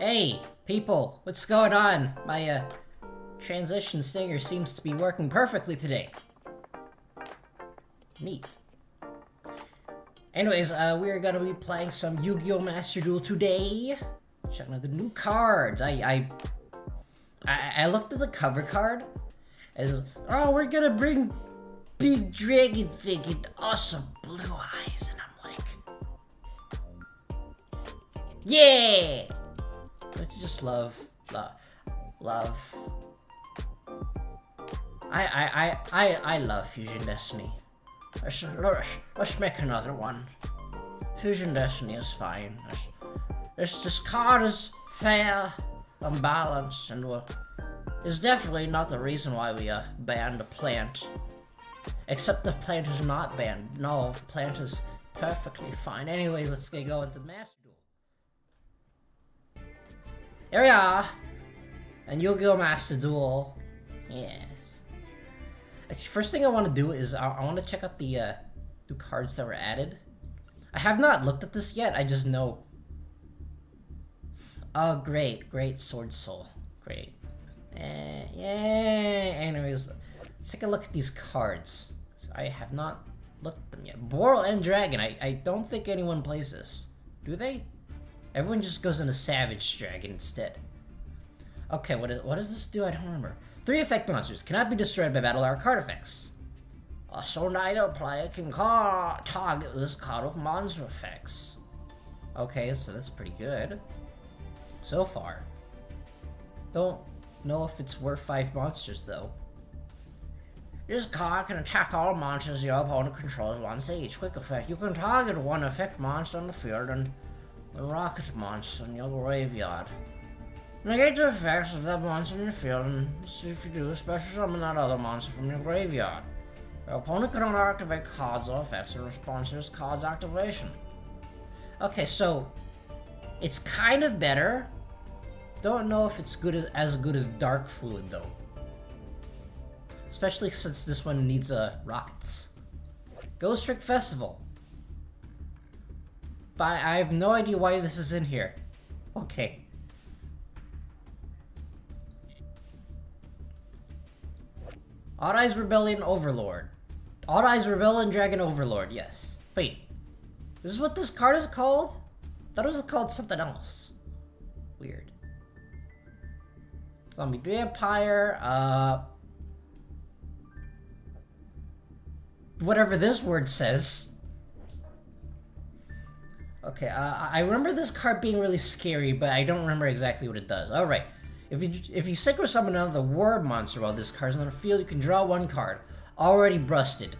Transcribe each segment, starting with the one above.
Hey, people, what's going on? My, transition stinger seems to be working perfectly today. Neat. Anyways, we're gonna be playing some Yu-Gi-Oh! Master Duel today. Checking out the new cards. I looked at the cover card, and it was, oh, we're gonna bring Big Dragon thing and awesome blue eyes, and I'm like, yeah! Don't you just love. I love Fusion Destiny. Let's make another one. Fusion Destiny is fine. This card is fair and balanced, and is definitely not the reason why we banned the plant. Except the plant is not banned. No, the plant is perfectly fine. Anyway, let's get going to the Master Duel. Here we are! And Yu-Gi-Oh! Master Duel. Yes. Actually, first thing I want to do is I want to check out the new cards that were added. I have not looked at this yet, I just know. Oh, great. Great Sword Soul. Great. Yay! Anyways, let's take a look at these cards. I have not looked at them yet. Boral and Dragon. I don't think anyone plays this. Do they? Everyone just goes into Savage Dragon instead. Okay, what does this do? I don't remember. 3 effect monsters cannot be destroyed by battle or card effects. So neither player can target this card with monster effects. Okay, so that's pretty good. So far. Don't know if it's worth 5 monsters though. This card can attack all monsters your opponent controls once each. Quick effect. You can target 1 effect monster on the field and the rocket monster in your graveyard. Negate the effects of that monster in your field and see if you do, special summon that other monster from your graveyard. Your opponent cannot activate cards or effects in response to this card's activation. Okay, so it's kind of better. Don't know if it's as good as Dark Fluid though. Especially since this one needs rockets. Ghost Trick Festival. But I have no idea why this is in here. Okay. Odd Eyes Rebellion Overlord. Odd Eyes Rebellion Dragon Overlord, yes. Wait. This is what this card is called? I thought it was called something else. Weird. Zombie Vampire, whatever this word says. Okay, I remember this card being really scary, but I don't remember exactly what it does. Alright. If you synchro summon another word monster while this card is on the field, you can draw 1 card. Already busted.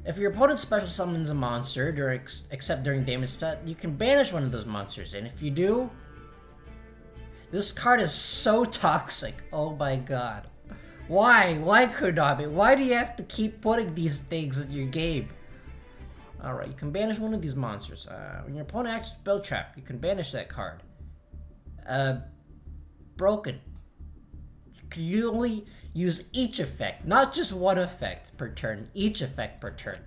If your opponent special summons a monster, except during damage spot, you can banish one of those monsters. And if you do... This card is so toxic. Oh my god. Why? Why, Konami? Why do you have to keep putting these things in your game? Alright, you can banish one of these monsters. When your opponent acts Spell Trap, you can banish that card. Broken. You only use each effect, not just 1 effect per turn, each effect per turn.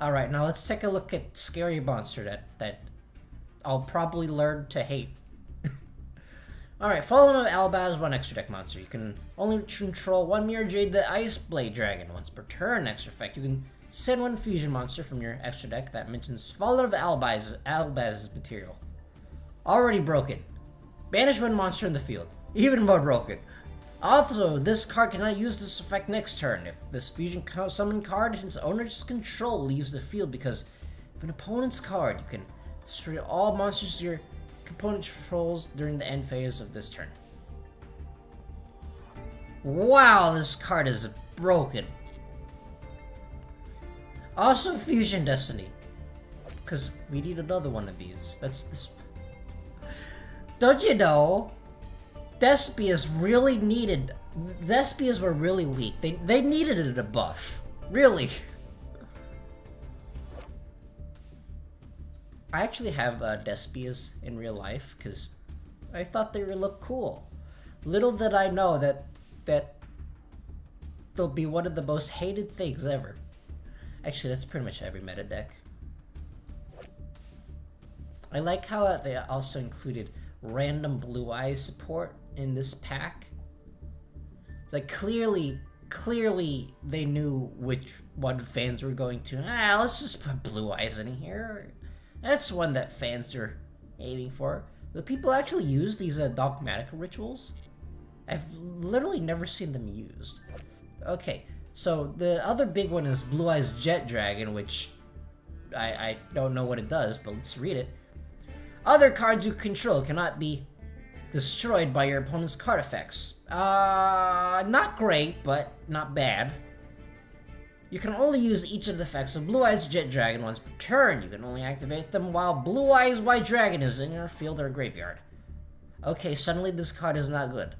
Alright, now let's take a look at Scary Monster that I'll probably learn to hate. Alright, Fallen of Albaz, 1 extra deck monster. You can only control 1 Mirror Jade the Ice Blade Dragon once per turn. Extra effect. You can send 1 fusion monster from your extra deck that mentions Fallen of Albaz's material. Already broken. Banish 1 monster in the field. Even more broken. Also, this card cannot use this effect next turn. If this fusion summon card in its owner's control leaves the field because of an opponent's card, you can destroy all monsters your opponent controls during the end phase of this turn. Wow, this card is broken. Also, Fusion Destiny. Because we need another one of these. That's this. Don't you know? Despias really needed... Despias were really weak. They needed a buff. Really. I actually have Despias in real life because I thought they would look cool. Little did I know that they'll be one of the most hated things ever. Actually, that's pretty much every meta deck. I like how they also included random Blue Eyes support in this pack. It's like clearly they knew which one fans were going to. Let's just put Blue Eyes in here. That's one that fans are aiming for. Do people actually use these dogmatic rituals? I've literally never seen them used. Okay, so the other big one is Blue Eyes Jet Dragon, which I don't know what it does, but let's read it. Other cards you control cannot be destroyed by your opponent's card effects. Not great, but not bad. You can only use each of the effects of Blue Eyes Jet Dragon once per turn. You can only activate them while Blue Eyes White Dragon is in your field or graveyard. Okay, suddenly this card is not good.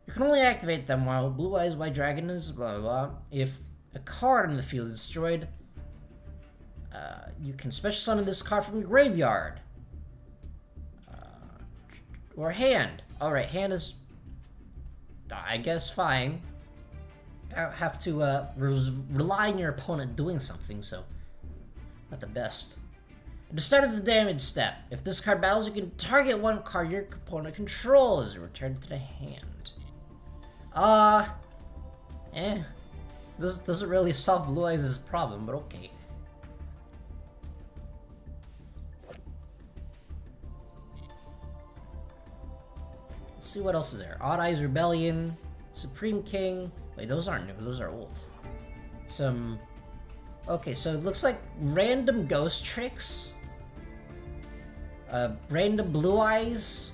You can only activate them while Blue Eyes White Dragon is blah blah blah. If a card in the field is destroyed, you can special summon this card from your graveyard. Or hand. Alright, hand is, I guess, fine. I have to rely on your opponent doing something, so not the best. At the start of the damage step, if this card battles, you can target one card your opponent controls and return it to the hand. This doesn't really solve Blue Eyes' problem, but okay. Let's see what else is there. Odd Eyes Rebellion, Supreme King. Wait, those aren't new, those are old. Some... Okay, so it looks like random Ghost Tricks. Random Blue Eyes,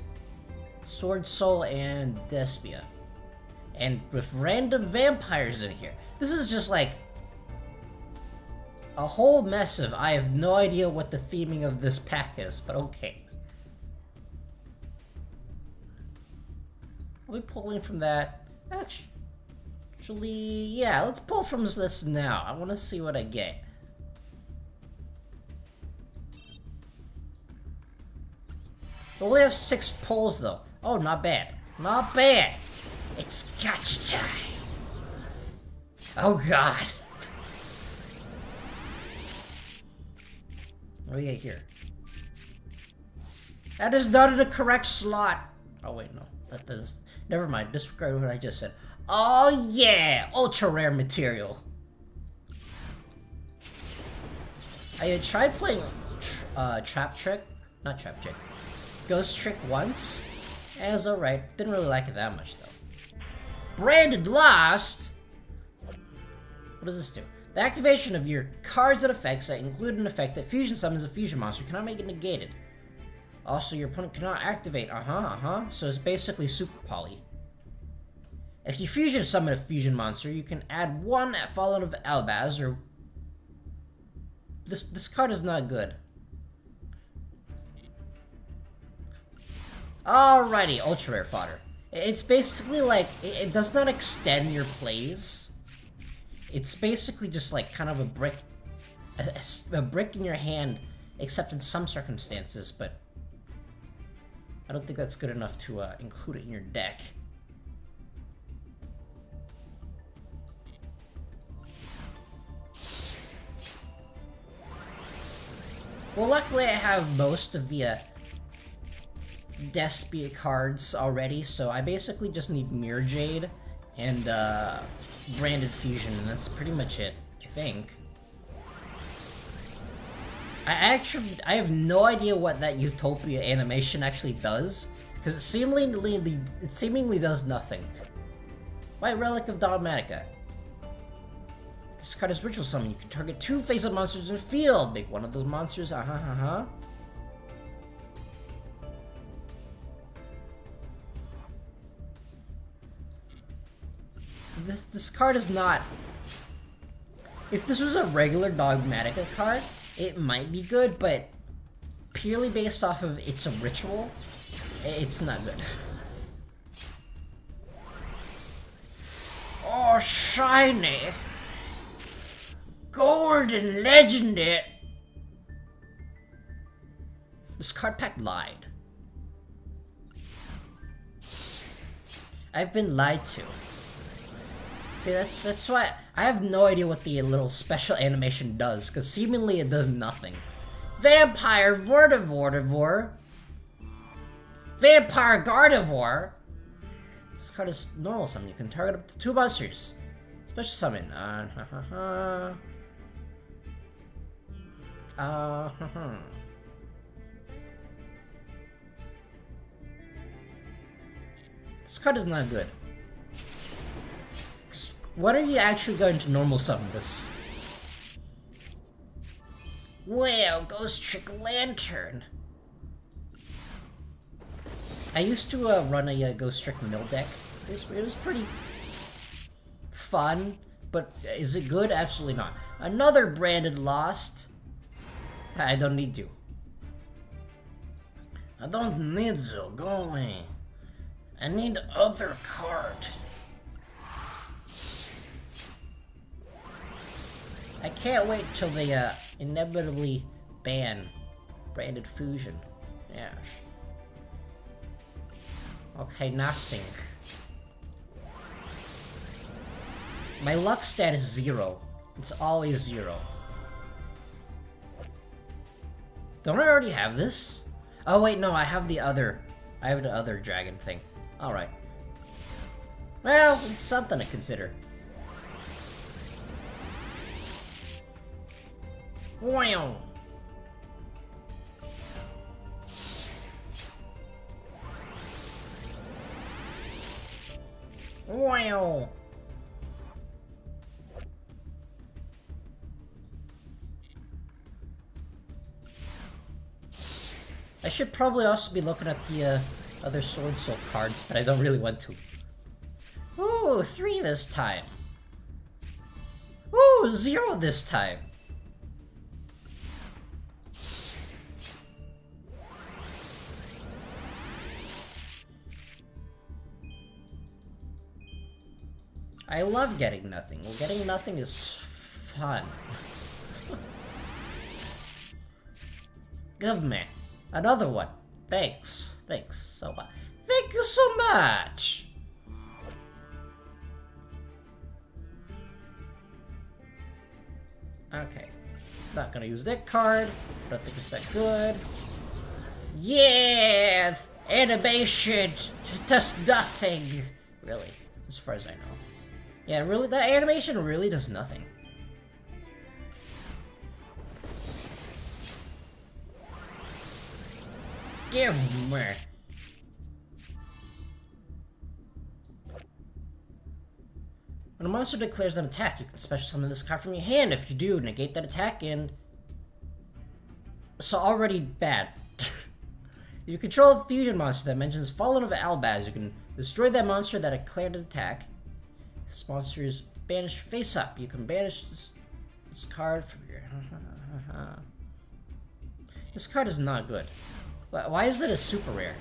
Sword Soul, and Despia. And with random vampires in here. This is just like a whole mess of I have no idea what the theming of this pack is, but okay. Are we pulling from that? Actually, yeah, let's pull from this now. I want to see what I get. We only have 6 pulls though. Oh, not bad. Not bad. It's gotcha time. Oh god. What do we get here? That is not in the correct slot. Oh wait, no. That does. Never mind. Disregard what I just said. Oh yeah, ultra rare material. I tried playing Ghost Trick once. And it was alright. Didn't really like it that much though. Branded Lost. What does this do? The activation of your cards and effects that include an effect that fusion summons a fusion monster cannot make it negated. Also, your opponent cannot activate. So it's basically super poly. If you fusion summon a fusion monster, you can add 1 at Fallen of Albaz, or... This card is not good. Alrighty, ultra rare fodder. It's basically like, it does not extend your plays. It's basically just like kind of a brick in your hand, except in some circumstances, but I don't think that's good enough to include it in your deck. Well, luckily I have most of the Despia cards already, so I basically just need Mirror Jade and Branded Fusion, and that's pretty much it, I think. I have no idea what that Utopia animation actually does, because it seemingly does nothing. White Relic of Dogmatica. This card is Ritual Summon. You can target 2 face-up monsters in the field. Make one of those monsters. This card is not... If this was a regular Dogmatica card, it might be good, but purely based off of it's a ritual, it's not good. Oh, shiny! Golden Legendary! This card pack lied. I've been lied to. See, that's why I have no idea what the little special animation does, because seemingly it does nothing. Vampire Vortivore. Vampire Gardevoir! This card is normal summon. You can target up to 2 monsters. Special summon. This card is not good. What are you actually going to normal summon this? Wow, Ghost Trick Lantern! I used to run a Ghost Trick mill deck. It was pretty fun, but is it good? Absolutely not. Another branded lost. I don't need you. I don't need you. Go away. I need other card. I can't wait till they inevitably ban branded fusion. Yes. Okay, nothing. My luck stat is 0. It's always 0. Don't I already have this? Oh wait, no, I have the other dragon thing. Alright. Well, it's something to consider. Wow. Wow. I should probably also be looking at the other Sword Soul cards, but I don't really want to. Ooh, 3 this time. Ooh, 0 this time. I love getting nothing. Well, getting nothing is fun. Give me another one. Thanks. Thanks so much. Thank you so much. Okay. Not gonna use that card. Don't think it's that good. Yeah! Animation does nothing. Really, as far as I know. Yeah, really, that animation really does nothing. Give me. When a monster declares an attack, you can special summon this card from your hand. If you do, negate that attack and... So already bad. If you control a fusion monster that mentions Fallen of Albaz, you can destroy that monster that declared an attack. This monster is banished face up. You can banish this card from your... This card is not good. Why is it a super rare?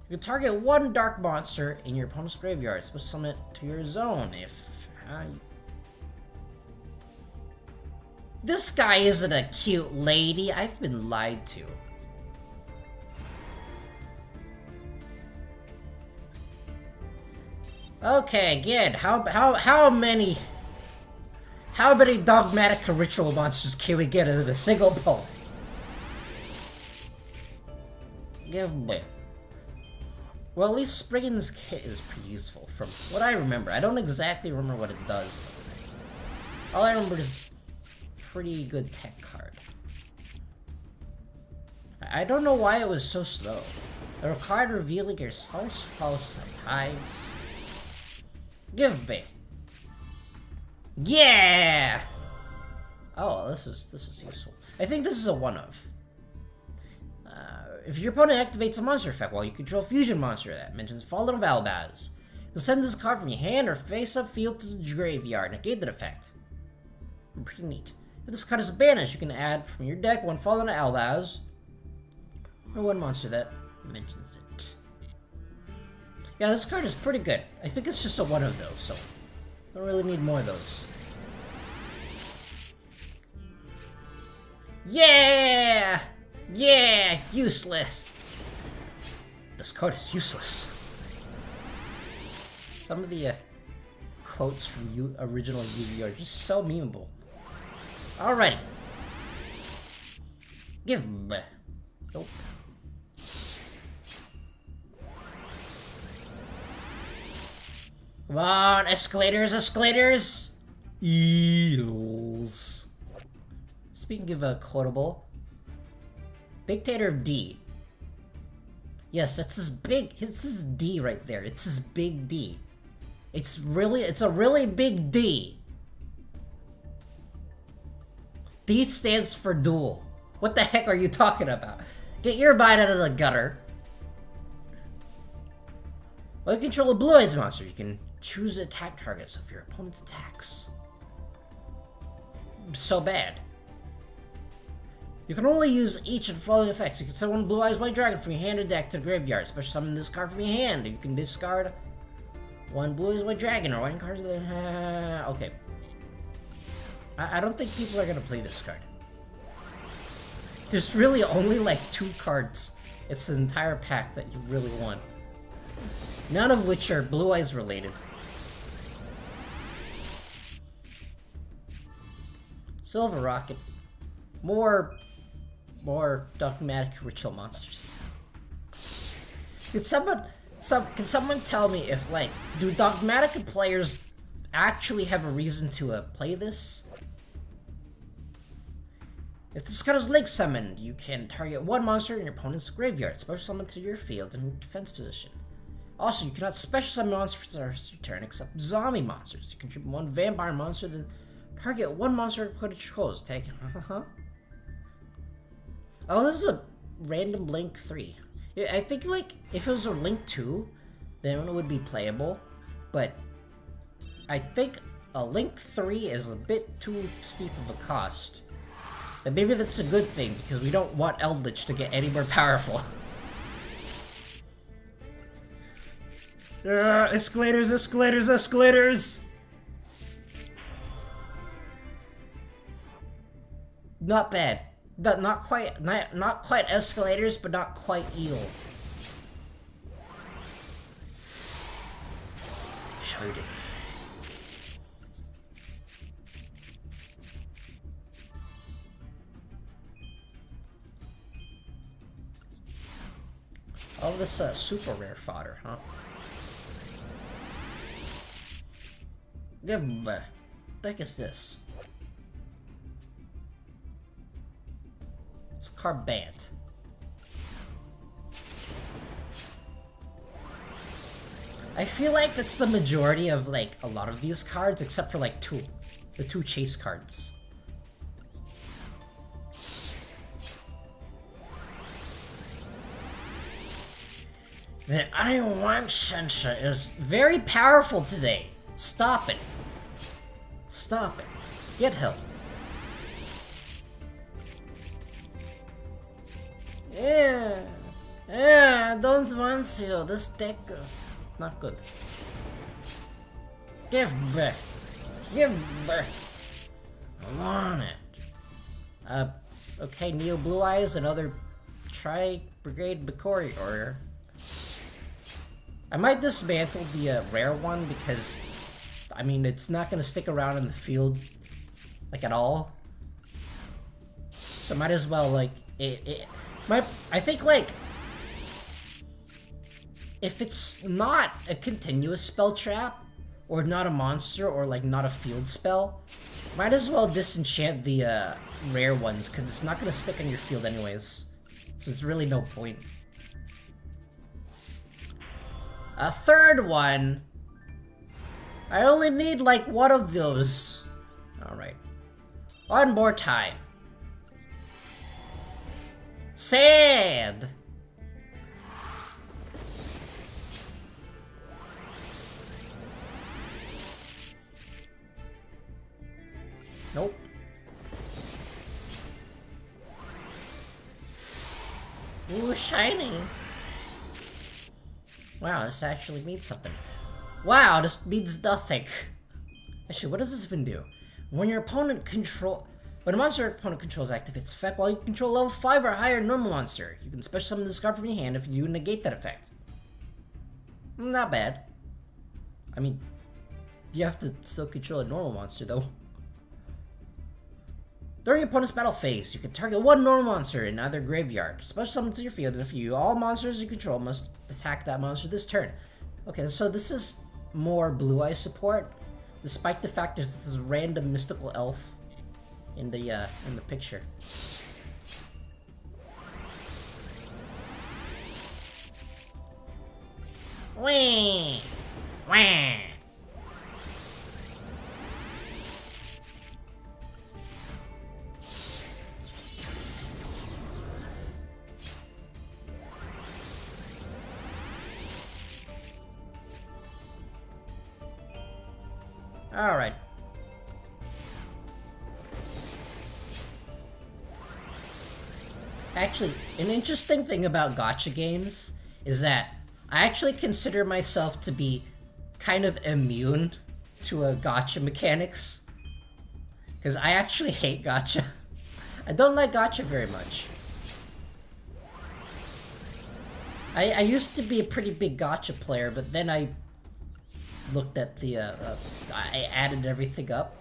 You can target one dark monster in your opponent's graveyard. Supposed to summon it to your zone if... This guy isn't a cute lady. I've been lied to. Okay, again, how many dogmatic ritual monsters can we get into the single pull? Give me. Well, at least Spriggan's kit is pretty useful from what I remember. I don't exactly remember what it does. All I remember is pretty good tech card. I don't know why it was so slow. The card revealing is so slow sometimes. Give me. Yeah! Oh, this is useful. I think this is a one-of. If your opponent activates a monster effect while you control a fusion monster that mentions Fallen of Albaz, you'll send this card from your hand or face-up field to the graveyard. Negate that effect. Pretty neat. If this card is banished, you can add from your deck one Fallen of Albaz, or one monster that mentions it. Yeah, this card is pretty good. I think it's just a one of those, so don't really need more of those. Yeah! Yeah! Useless! This card is useless. Some of the quotes from original Yu-Gi-Oh! Are just so memeable. Alrighty. Give me. Nope. Come on, escalators, escalators! Eels. Speaking of a quotable, Dictator of D. Yes, that's his big, it's his D right there. It's his big D. It's a really big D. D stands for Duel. What the heck are you talking about? Get your mind out of the gutter. While you control a Blue Eyes monster, you can choose attack targets of your opponent's attacks. So bad. You can only use each of the following effects. You can summon Blue Eyes White Dragon from your hand or deck to the graveyard. Special summon this card from your hand. You can discard one Blue Eyes White Dragon or one card. Okay. I don't think people are gonna play this card. There's really only like 2 cards. It's the entire pack that you really want. None of which are Blue Eyes related. Silver Rocket. More dogmatic ritual monsters. Can someone tell me if, like, do dogmatic players actually have a reason to play this? If this card is Link summoned, you can target one monster in your opponent's graveyard, special summon to your field in defense position. Also, you cannot special summon monsters for your turn except zombie monsters. You contribute one vampire monster, then target one monster your opponent controls. Take Oh, this is a random Link 3. I think, like, if it was a Link 2, then it would be playable. But I think a Link 3 is a bit too steep of a cost. And maybe that's a good thing, because we don't want Eldritch to get any more powerful. Escalators, escalators, escalators! Not bad. Not quite escalators, but not quite eel. Showed it. Oh, this super rare fodder, huh? What the heck is this? It's Carbant. I feel like it's the majority of, like, a lot of these cards, except for, like, 2. The 2 chase cards. The Iron One sensor is very powerful today. Stop it. Stop it. Get help. Yeah, I don't want to. This deck is not good. Give back. Give back. I want it. Okay, Neo Blue Eyes, another Tri-Brigade Bakori order. I might dismantle the rare one because, I mean, it's not gonna stick around in the field, like, at all. So might as well, like, I think, like, if it's not a continuous spell trap, or not a monster, or, like, not a field spell, might as well disenchant the rare ones, because it's not gonna stick on your field anyways. So there's really no point. A third one. I only need, like, one of those. Alright. One more time. Sad! Nope. Ooh, shiny! Wow, this actually means something. Wow, this means nothing. Actually, what does this even do? When a monster your opponent controls activates its effect while you control level 5 or higher normal monster. You can special summon this card from your hand if you negate that effect. Not bad. I mean, You have to still control a normal monster, though. During your opponent's battle phase, you can target one normal monster in either graveyard. Special summon to your field, and if you all monsters you control must attack that monster this turn. Okay, so this is more Blue Eye support, despite the fact there's this random mystical elf in the picture. Wah! Wah! Alright. Actually, an interesting thing about gacha games is that I actually consider myself to be kind of immune to gacha mechanics. Because I actually hate gacha. I don't like gacha very much. I used to be a pretty big gacha player, but then I looked at the, I added everything up.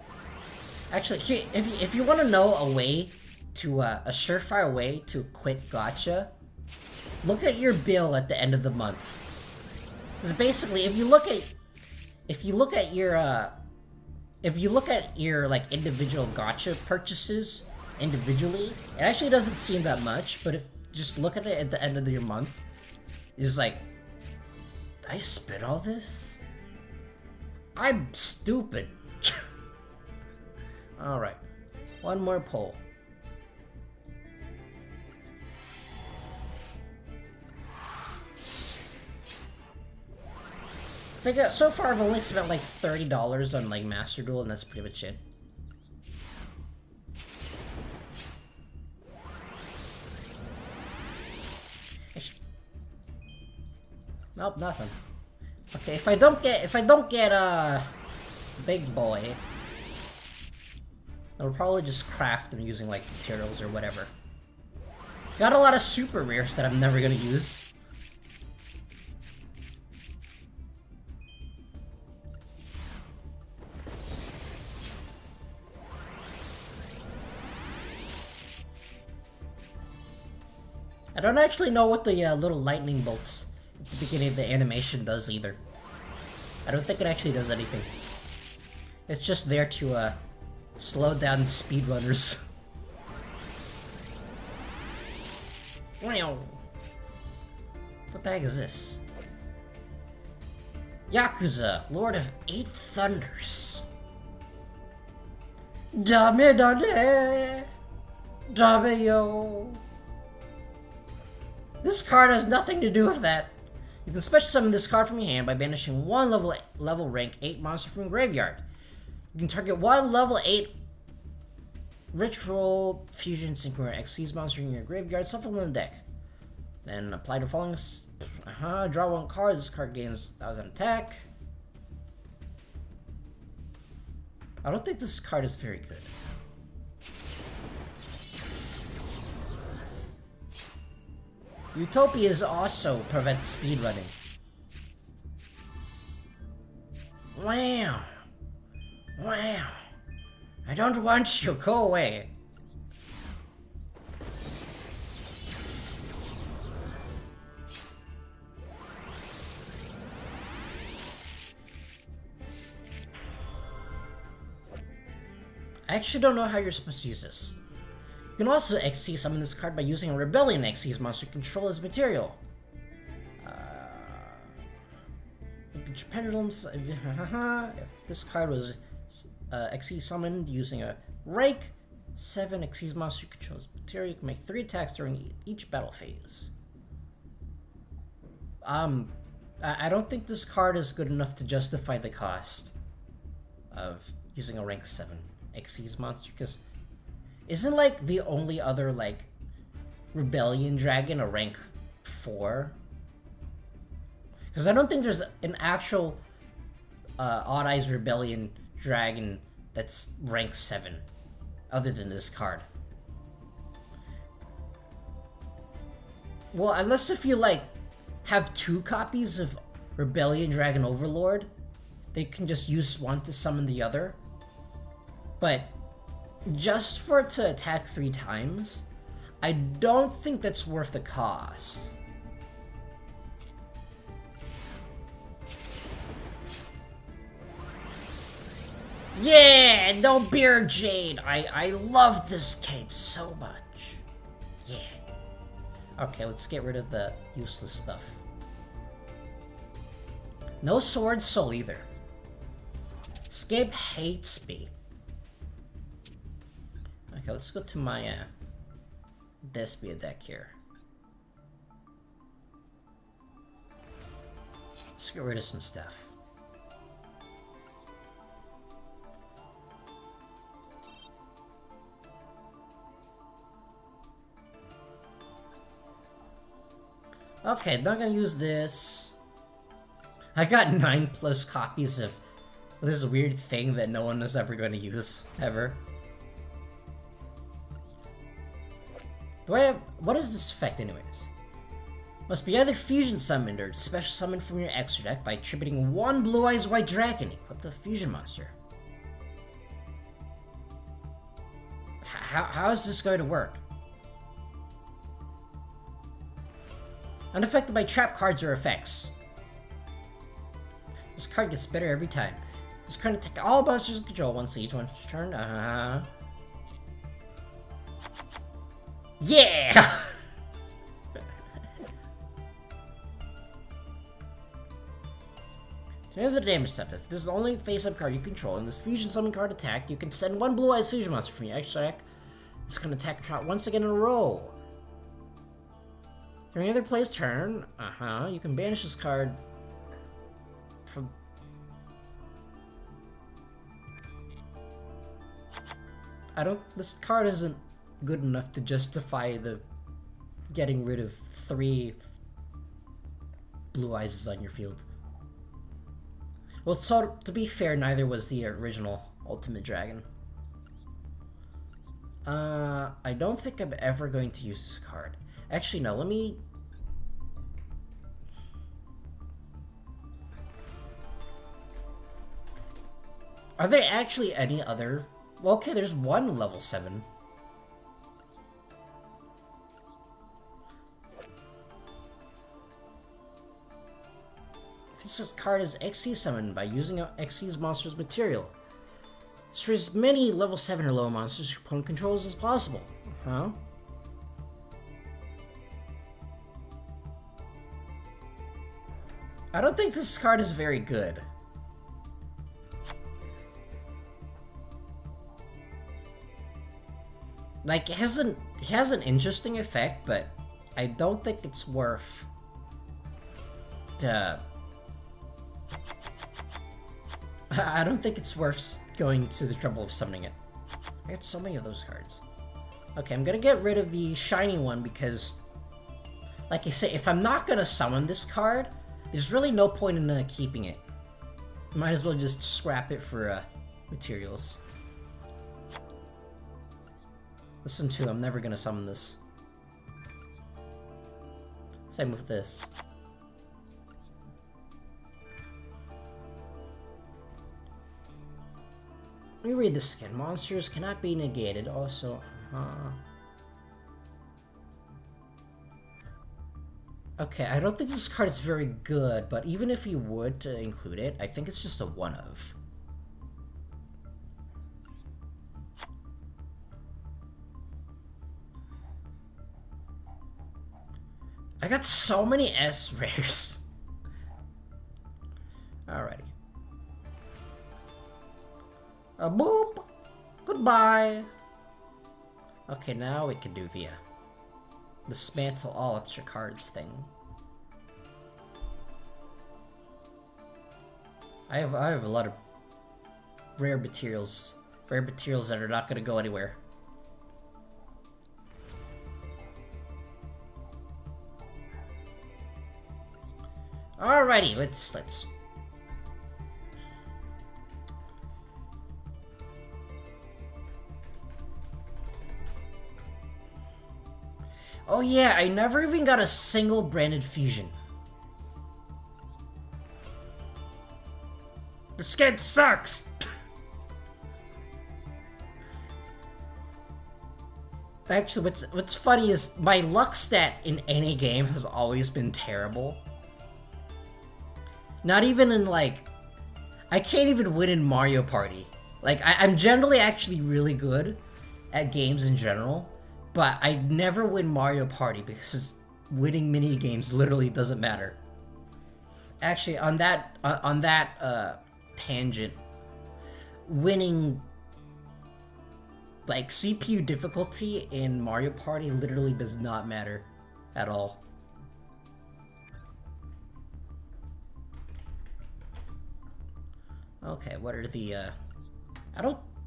Actually, if you want to know a way to, a surefire way to quit gacha, look at your bill at the end of the month. Because basically, if you look at your like individual gacha purchases individually, it actually doesn't seem that much. But if just look at it at the end of your month, it's like, I spent all this? I'm stupid. Alright. One more poll. I think so far I've only spent like $30 on like Master Duel, and that's pretty much it. Nope, nothing. Okay, if I don't get Big Boy, I'll probably just craft them using like materials or whatever. Got a lot of super rares that I'm never gonna use. I don't actually know what the little lightning bolts at the beginning of the animation does either. I don't think it actually does anything. It's just there to slow down speedrunners. Wow. What the heck is this? Yakuza, Lord of Eight Thunders. Dame dane! Dame yo! This card has nothing to do with that. You can special summon this card from your hand by banishing one level rank 8 monster from your graveyard. You can target one level 8 Ritual Fusion Synchro Xyz monster in your graveyard, shuffle in the deck. Then apply the following. Draw one card. This card gains 1,000 attack. I don't think this card is very good. Utopias also prevent speedrunning. Wow. Wow. I don't want you. Go away. I actually don't know how you're supposed to use this. You can also XC summon this card by using a Rebellion XC's monster control as material. Pendulums. If this card was XC summoned using a rank 7 XC's monster control as material, you can make 3 attacks during each battle phase. I don't think this card is good enough to justify the cost of using a rank 7 XC's monster, because isn't like the only other like Rebellion Dragon a rank 4? Because I don't think there's an actual Odd Eyes Rebellion Dragon that's rank 7 other than this card. Well, unless if you like have 2 copies of Rebellion Dragon Overlord, they can just use one to summon the other. But just for it to attack 3 times, I don't think that's worth the cost. Yeah, no beer, Jade. I love this cape so much. Yeah. Okay, let's get rid of the useless stuff. No sword soul either. Scape hates me. Okay, let's go to my Despia deck here. Let's get rid of some stuff. Okay, not gonna use this. I got 9+ copies of this weird thing that no one is ever going to use, ever. Do I have... What is this effect anyways? Must be either fusion summoned or special summoned from your extra deck by attributing 1 Blue Eyes White Dragon. Equip the fusion monster. How is this going to work? Unaffected by trap cards or effects. This card gets better every time. This card attack all monsters in control once each one's turn. Yeah! To end the damage step, if this is the only face-up card you control in this fusion summon card attack, you can send 1 Blue Eyes Fusion monster from your extra deck. This can attack a trap once again in a row. During either player's turn, you can banish this card from... This card isn't good enough to justify the getting rid of 3 Blue Eyes on your field. Well, so, to be fair, neither was the original Ultimate Dragon. I don't think I'm ever going to use this card. Actually, no, let me... Are there actually any other... Well, okay, there's one level 7. This card is XC summoned by using XC's monster's material. Destroys as many level 7 or lower monsters your opponent controls as possible. I don't think this card is very good. Like, it has an interesting effect, but I don't think it's worth I don't think it's worth going to the trouble of summoning it. I got so many of those cards. Okay, I'm gonna get rid of the shiny one because, like I say, if I'm not gonna summon this card, there's really no point in keeping it. Might as well just scrap it for materials. Listen to, I'm never gonna summon this. Same with this. Let me read this again. Monsters cannot be negated. Also, okay, I don't think this card is very good, but even if you would to include it, I think it's just a one-of. I got so many S rares. Alrighty. Boop! Goodbye! Okay, now we can do the dismantle all extra cards thing. I have a lot of rare materials that are not gonna go anywhere. Alrighty, let's Oh yeah, I never even got a single branded fusion. This game sucks! Actually, what's funny is my luck stat in any game has always been terrible. Not even in, like... I can't even win in Mario Party. Like, I'm generally actually really good at games in general, but I never win Mario Party because winning mini games literally doesn't matter. Actually, on that tangent, winning like CPU difficulty in Mario Party literally does not matter at all. Okay, what are the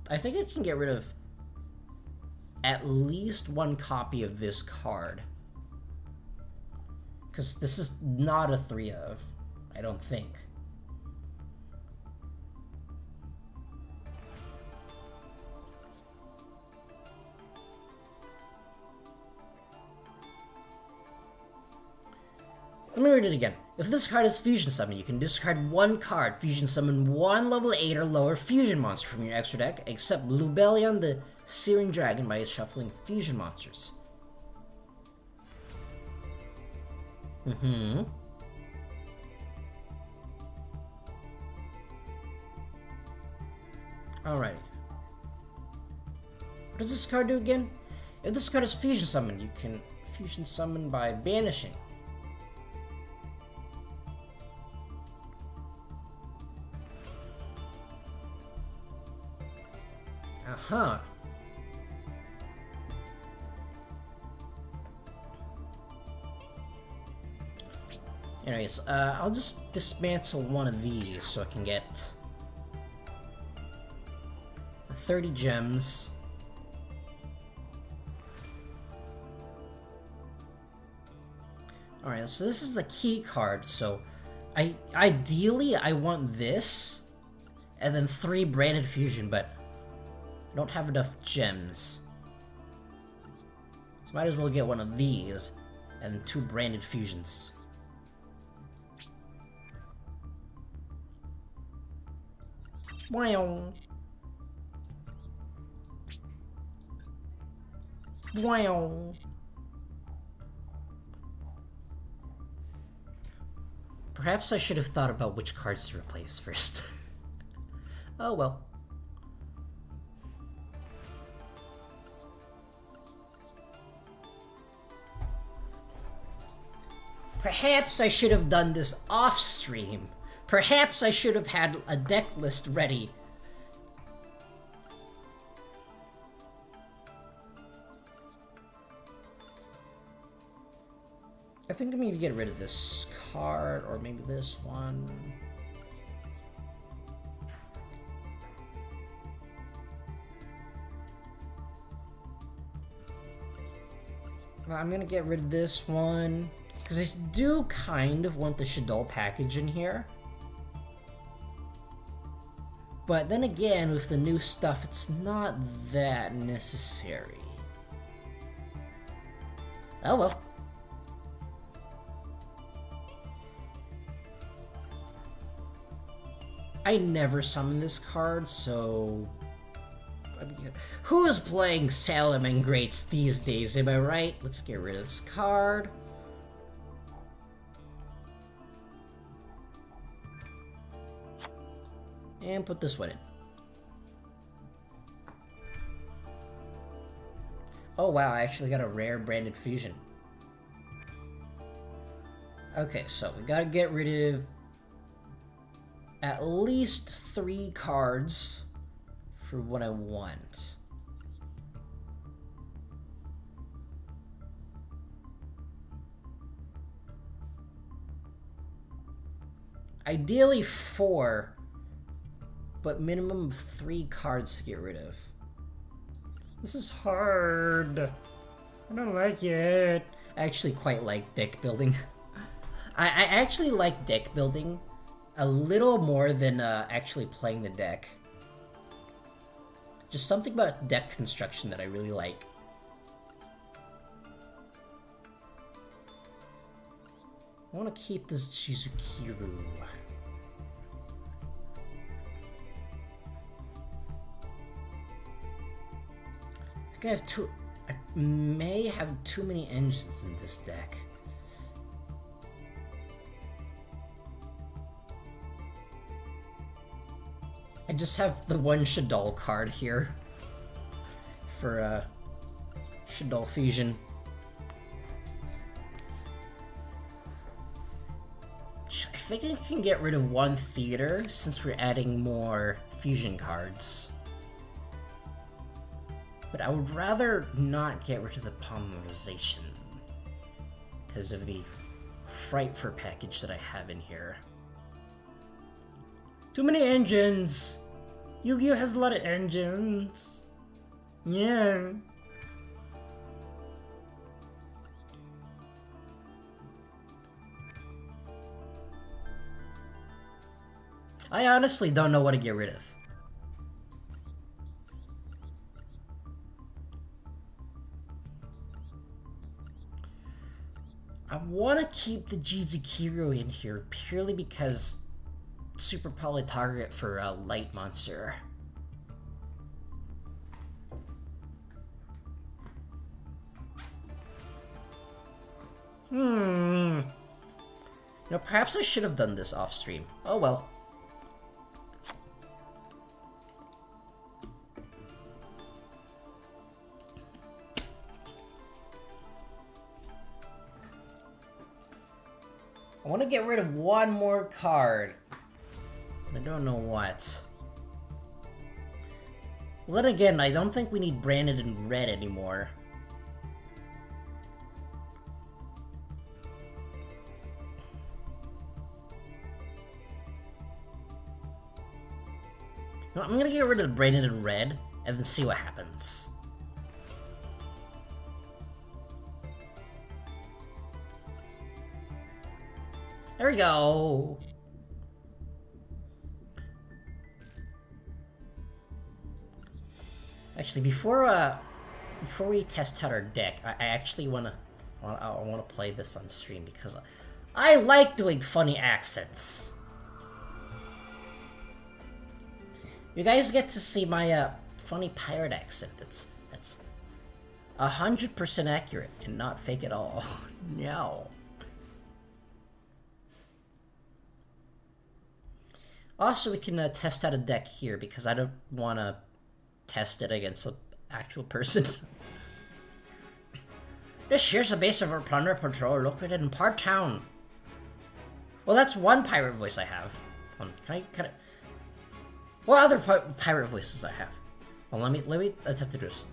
I think I can get rid of at least one copy of this card. Because this is not a 3 of, I don't think. Let me read it again. If this card is Fusion Summon, you can discard one card, Fusion Summon one level 8 or lower Fusion monster from your extra deck, except Lubellion the Searing Dragon by shuffling Fusion monsters. Alright. What does this card do again? If this card is Fusion Summon, you can Fusion Summon by banishing. Uh-huh. Anyways, I'll just dismantle one of these so I can get 30 gems. Alright, so this is the key card, so ideally I want this and then 3 branded fusion, but I don't have enough gems. So might as well get one of these and 2 branded fusions. Wow. Wow. Perhaps I should have thought about which cards to replace first. Oh well. Perhaps I should have done this off-stream. Perhaps I should have had a deck list ready. I think I need to get rid of this card, or maybe this one. I'm gonna get rid of this one, because I do kind of want the Shadow package in here. But then again, with the new stuff, it's not that necessary. Oh well. I never summon this card, so... Who is playing Salomon Greats these days, am I right? Let's get rid of this card. And put this one in. Oh wow, I actually got a rare branded fusion. Okay, so we gotta get rid of at least 3 cards for what I want. Ideally 4, but minimum of 3 cards to get rid of. This is hard. I don't like it. I actually quite like deck building. I actually like deck building a little more than actually playing the deck. Just something about deck construction that I really like. I want to keep this Shizukiru. think I have too... I may have too many engines in this deck. I just have the one Shadol card here for Shadol Fusion. I think I can get rid of one theater since we're adding more fusion cards. But I would rather not get rid of the polymerization because of the Frightfur package that I have in here. Too many engines! Yu-Gi-Oh! Has a lot of engines. Yeah. I honestly don't know what to get rid of. I want to keep the Jizukiro in here purely because super poly target for a light monster. You know, perhaps I should have done this off stream. Oh well. I want to get rid of one more card. I don't know what. Well, then again, I don't think we need branded in red anymore. No, I'm gonna get rid of the branded in red and then see what happens. There we go. Actually, before we test out our deck, I actually wanna play this on stream because I like doing funny accents. You guys get to see my funny pirate accent. That's 100% accurate and not fake at all. No. Also, we can test out a deck here because I don't want to test it against an actual person. This here's the base of our plunder patrol located in Part Town. Well, that's one pirate voice I have. Can I? What other pirate voices do I have? Well, let me attempt to do this.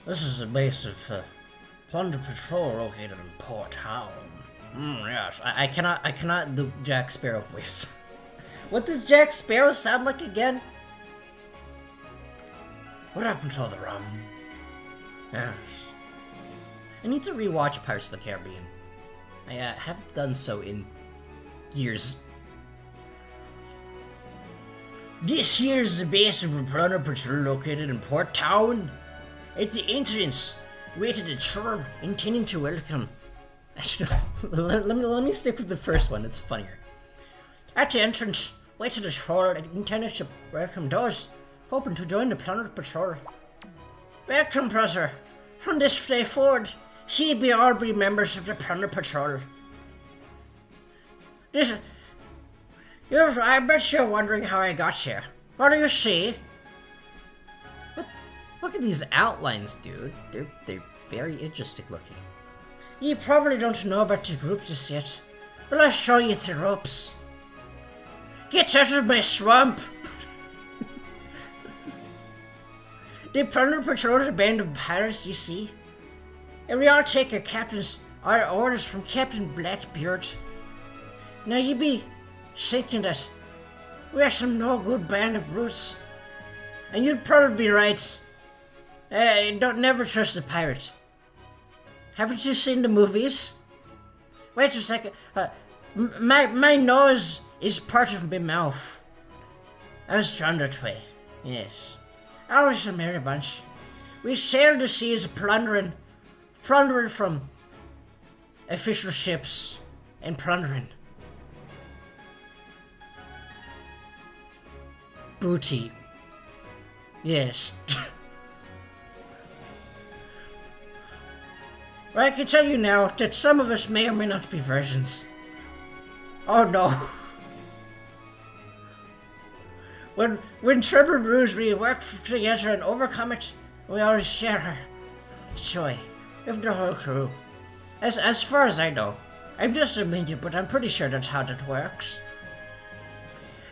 This is the base of plunder patrol located in Port Town. Yes, I cannot do Jack Sparrow voice. What does Jack Sparrow sound like again? What happened to all the rum? Yes. I need to rewatch Pirates of the Caribbean. I haven't done so in years. This here's the base of the Plunder Patrol located in Port Town. At the entrance, waited a churb intending to welcome. Actually, let me stick with the first one, it's funnier. At the entrance, waited a troll intended to welcome those hoping to join the Plunder Patrol. Welcome, brother. From this day forward, ye be all be members of the Plunder Patrol. I bet you're wondering how I got here. What do you see? Look at these outlines, dude. They're very interesting looking. You probably don't know about the group just yet, but I'll show you the ropes. Get out of my swamp! The Plunder Patrol is a band of pirates, you see. And we all take our orders from Captain Blackbeard. Now you be thinking that we're some no-good band of brutes. And you'd probably be right. Don't never trust a pirate. Haven't you seen the movies? Wait a second. My nose is part of my mouth. I was drawn that way. Yes. Always a merry bunch. We sailed the seas plundering from official ships and plundering. Booty. Yes. But I can tell you now that some of us may or may not be virgins. Oh no. When trouble brews, we work together and overcome it. We always share our joy with the whole crew. As far as I know. I'm just a minion, but I'm pretty sure that's how that works.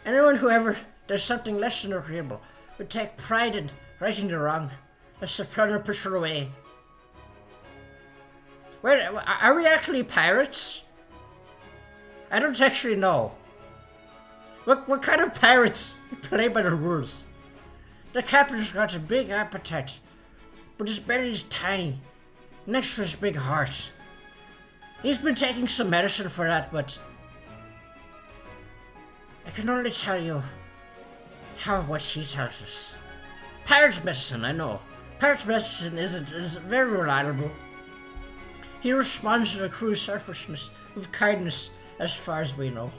Anyone who ever does something less than agreeable would take pride in righting the wrong. That's the proper way. Wait, are we actually pirates? I don't actually know. What kind of pirates play by the rules? The captain's got a big appetite, but his belly's tiny, next to his big heart. He's been taking some medicine for that, but I can only tell you what he tells us. Pirate medicine, I know. Pirate medicine is very reliable. He responds to the crew's selfishness with kindness, as far as we know.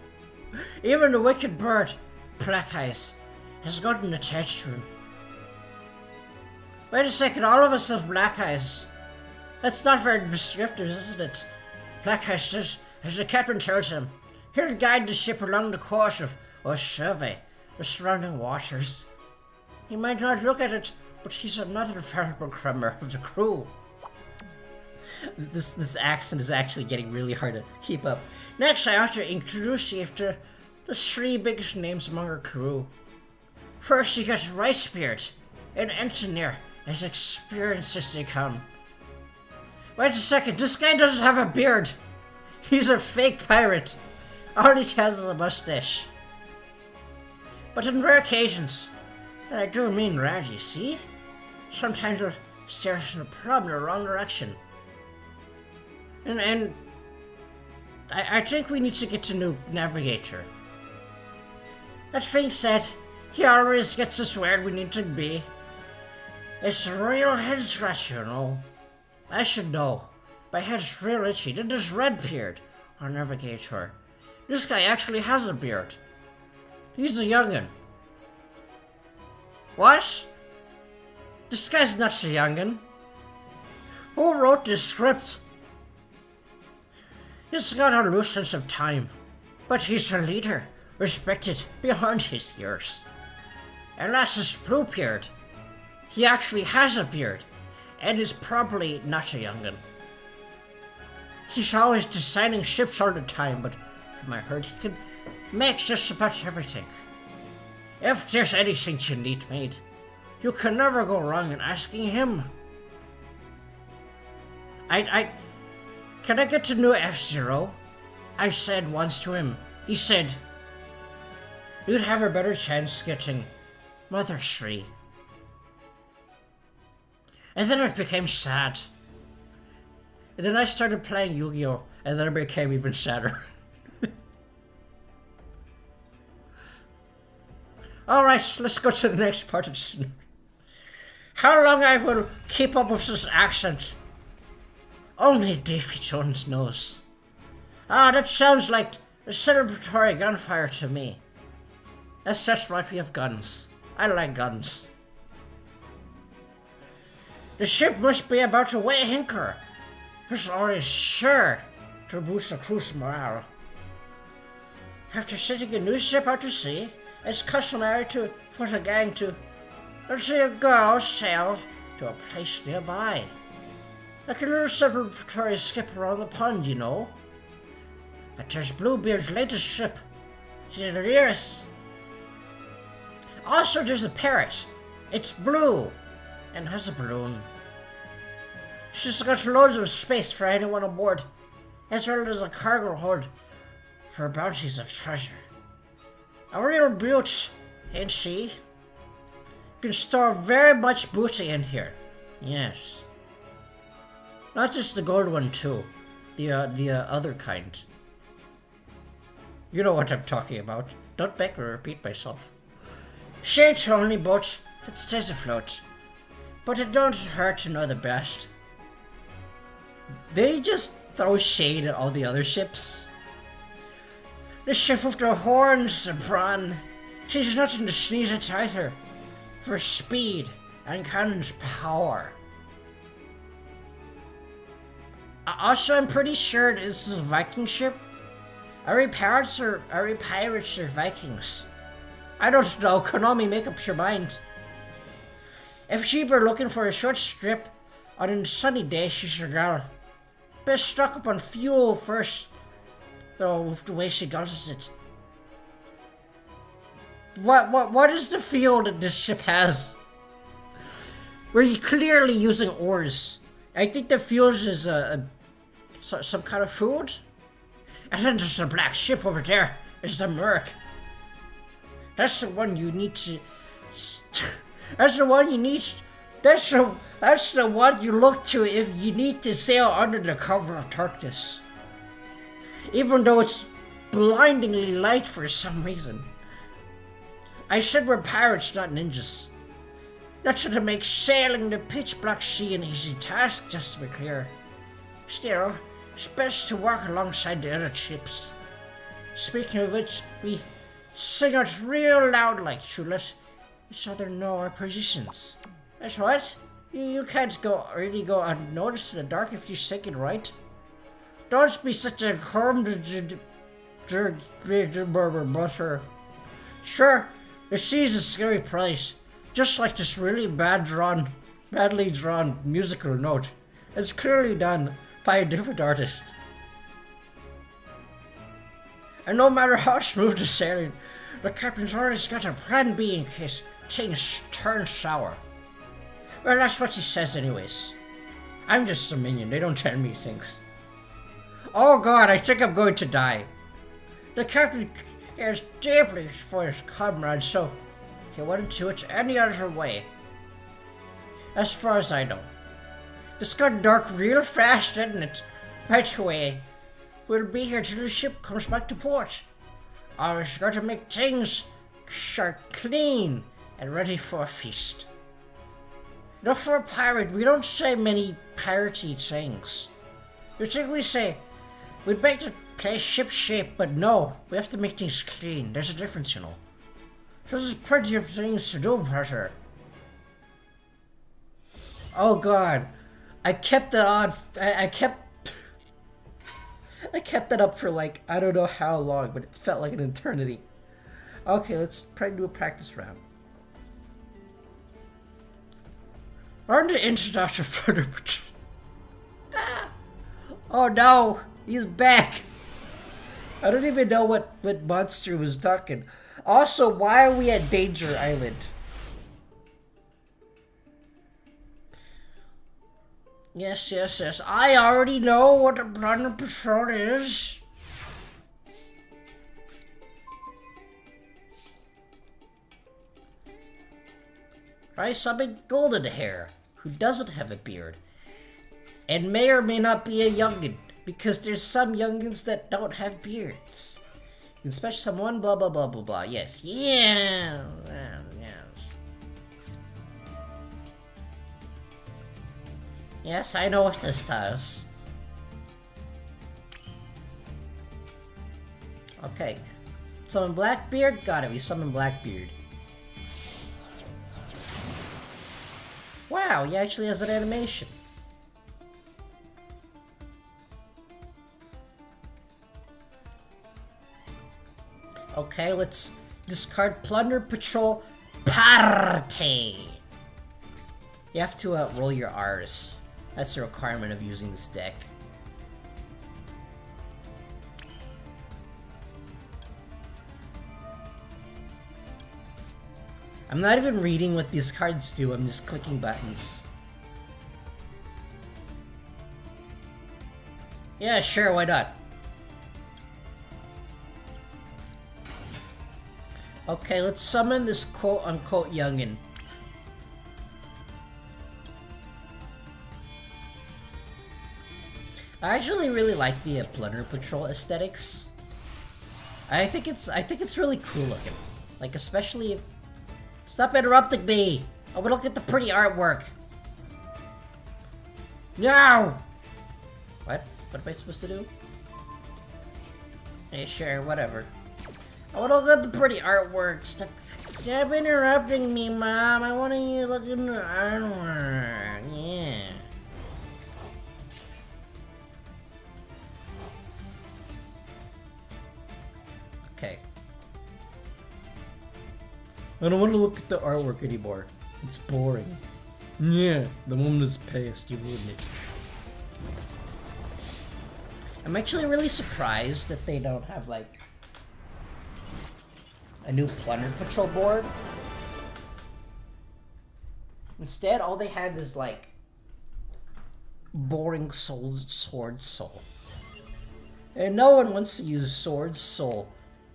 Even the wicked bird, Black Eyes, has gotten attached to him. Wait a second, all of us have black eyes. That's not very descriptive, isn't it? Black Eyes says, as the captain tells him, he'll guide the ship along the course of, or survey, the surrounding waters. He might not look at it, but he's another valuable member of the crew. This accent is actually getting really hard to keep up. Next, I ought to introduce you to the three biggest names among our crew. First, you got Ricebeard, an engineer as experienced as they come. Wait a second, this guy doesn't have a beard. He's a fake pirate. All he has is a mustache. But on rare occasions, and I do mean rare, you see, sometimes he'll steer us in a problem in the wrong direction. And I think we need to get a new navigator. That being said, he always gets us where we need to be. It's a real head scratcher, you know. I should know. My head's real itchy. Then there's Redbeard, our navigator. This guy actually has a beard. He's a youngin'. What? This guy's not a youngin'. Who wrote this script? He's got a loose sense of time, but he's a leader, respected beyond his years. And that's his Bluebeard. He actually has a beard, and is probably not a youngin'. He's always designing ships all the time, but from I heard he can make just about everything. If there's anything you need made, you can never go wrong in asking him. Can I get to know F-Zero? I said once to him. He said, you'd have a better chance getting Mother Shree. And then it became sad. And then I started playing Yugioh, and then it became even sadder. Alright, let's go to the next part of the scenario. How long I will keep up with this accent? Only Davy Jones knows. Ah, that sounds like a celebratory gunfire to me. That's just right, we have guns. I like guns. The ship must be about to weigh anchor. This order is sure to boost the crew's morale. After setting a new ship out to sea, it's customary for the gang to go sail to a place nearby. Like a little celebratory skip around the pond, you know. But there's Bluebeard's latest ship, the nearest. Also, there's a parrot. It's blue and has a balloon. She's got loads of space for anyone aboard, as well as a cargo hold for bounties of treasure. A real beaut, ain't she? You can store very much booty in here. Yes. Not just the gold one too. The other kind. You know what I'm talking about. Don't make me repeat myself. Shade's the only boat that stays afloat. But it don't hurt to know the best. They just throw shade at all the other ships. The ship with the horns and brawn. She's nothing to sneeze at either. For speed and cannon's power. Also, I'm pretty sure this is a Viking ship. Are we pirates or Vikings? I don't know. Konami, make up your mind. If she were looking for a short strip on a sunny day, she's your girl. Best stock up on fuel first, though, with the way she guns it. What is the fuel that this ship has? We're clearly using oars. I think the fuel is some kind of food. And then there's a black ship over there. It's the Merc. That's the one you need to. That's the one you need. That's the one you look to if you need to sail under the cover of darkness. Even though it's blindingly light for some reason. I said we're pirates, not ninjas. Not to make sailing the pitch black sea an easy task, just to be clear. Still, it's best to work alongside the other ships. Speaking of which, we sing out real loud like to let each other know our positions. That's right. You can't really go unnoticed in the dark if you sing it right. Don't be such a brother. Sure, the sea's a scary place. Just like this really badly drawn musical note. It's clearly done by a different artist. And no matter how smooth the sailing, the captain's always got a plan B in case things turn sour. Well, that's what he says anyways. I'm just a minion, they don't tell me things. Oh god, I think I'm going to die. The captain cares deeply for his comrades, so he wouldn't do it any other way. As far as I know. This got dark real fast, didn't it? Right away. We'll be here till the ship comes back to port. Always got to make things sharp clean and ready for a feast. Though for a pirate, we don't say many piratey things. You think we say, we'd make the place ship shape, but no, we have to make things clean. There's a difference, you know. So there's plenty of things to do, brother. Oh god. I kept that on. I kept that up for like, I don't know how long, but it felt like an eternity. Okay, let's try to do a practice round. Learn the introduction for the... Oh no, he's back. I don't even know what monster was talking. Also, why are we at Danger Island? Yes. I already know what the Plunder Patrol is. Try something golden hair, who doesn't have a beard. And may or may not be a youngin', because there's some youngins that don't have beards. Especially someone blah blah blah blah blah. Yes. Yes. Yes, I know what this does. Okay. Summon Blackbeard? Gotta be summon Blackbeard. Wow, he actually has an animation. Okay, let's discard Plunder Patrol Party. You have to roll your R's. That's a requirement of using this deck. I'm not even reading what these cards do, I'm just clicking buttons. Yeah, sure, why not? Okay, let's summon this quote-unquote youngin'. I actually really like the Plunder Patrol aesthetics. I think it's really cool looking. Like, especially if... Stop interrupting me! I wanna look at the pretty artwork! No! What? What am I supposed to do? Hey, sure, whatever. I wanna look at the pretty artwork. Stop interrupting me, Mom. I wanna look at the artwork. Yeah. I don't want to look at the artwork anymore. It's boring. Yeah, the moment is past. You ruined it. I'm actually really surprised that they don't have, like, a new Plunder Patrol board. Instead, all they have is, like, boring Sword Soul. And no one wants to use Sword Soul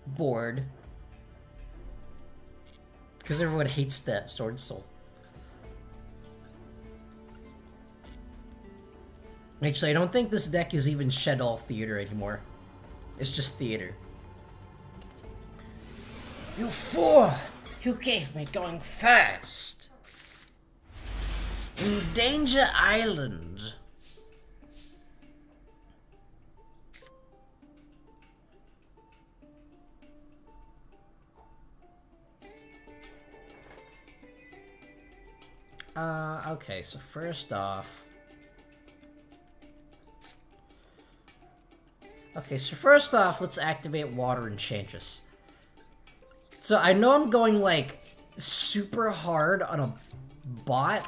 board. Because everyone hates that Sword Soul. Actually, I don't think this deck is even Shadow Theater anymore. It's just Theater. You fool! You gave me going first! In Danger Island. Okay, so first off... let's activate Water Enchantress. So I know I'm going, like, super hard on a bot,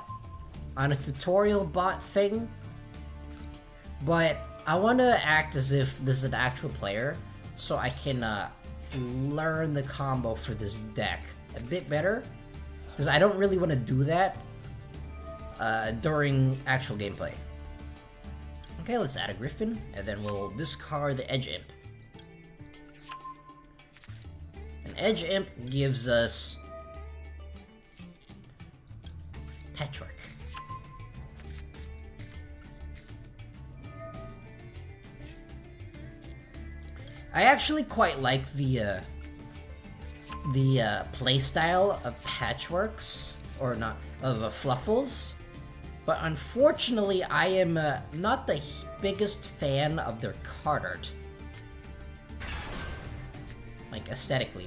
on a tutorial bot thing, but I want to act as if this is an actual player, so I can, learn the combo for this deck a bit better, because I don't really want to do that, during actual gameplay. Okay, let's add a Griffin, and then we'll discard the Edge Imp. An Edge Imp gives us Patchwork. I actually quite like the playstyle of Patchworks, or not, of Fluffles. But unfortunately, I am not the biggest fan of their card art. Like, aesthetically.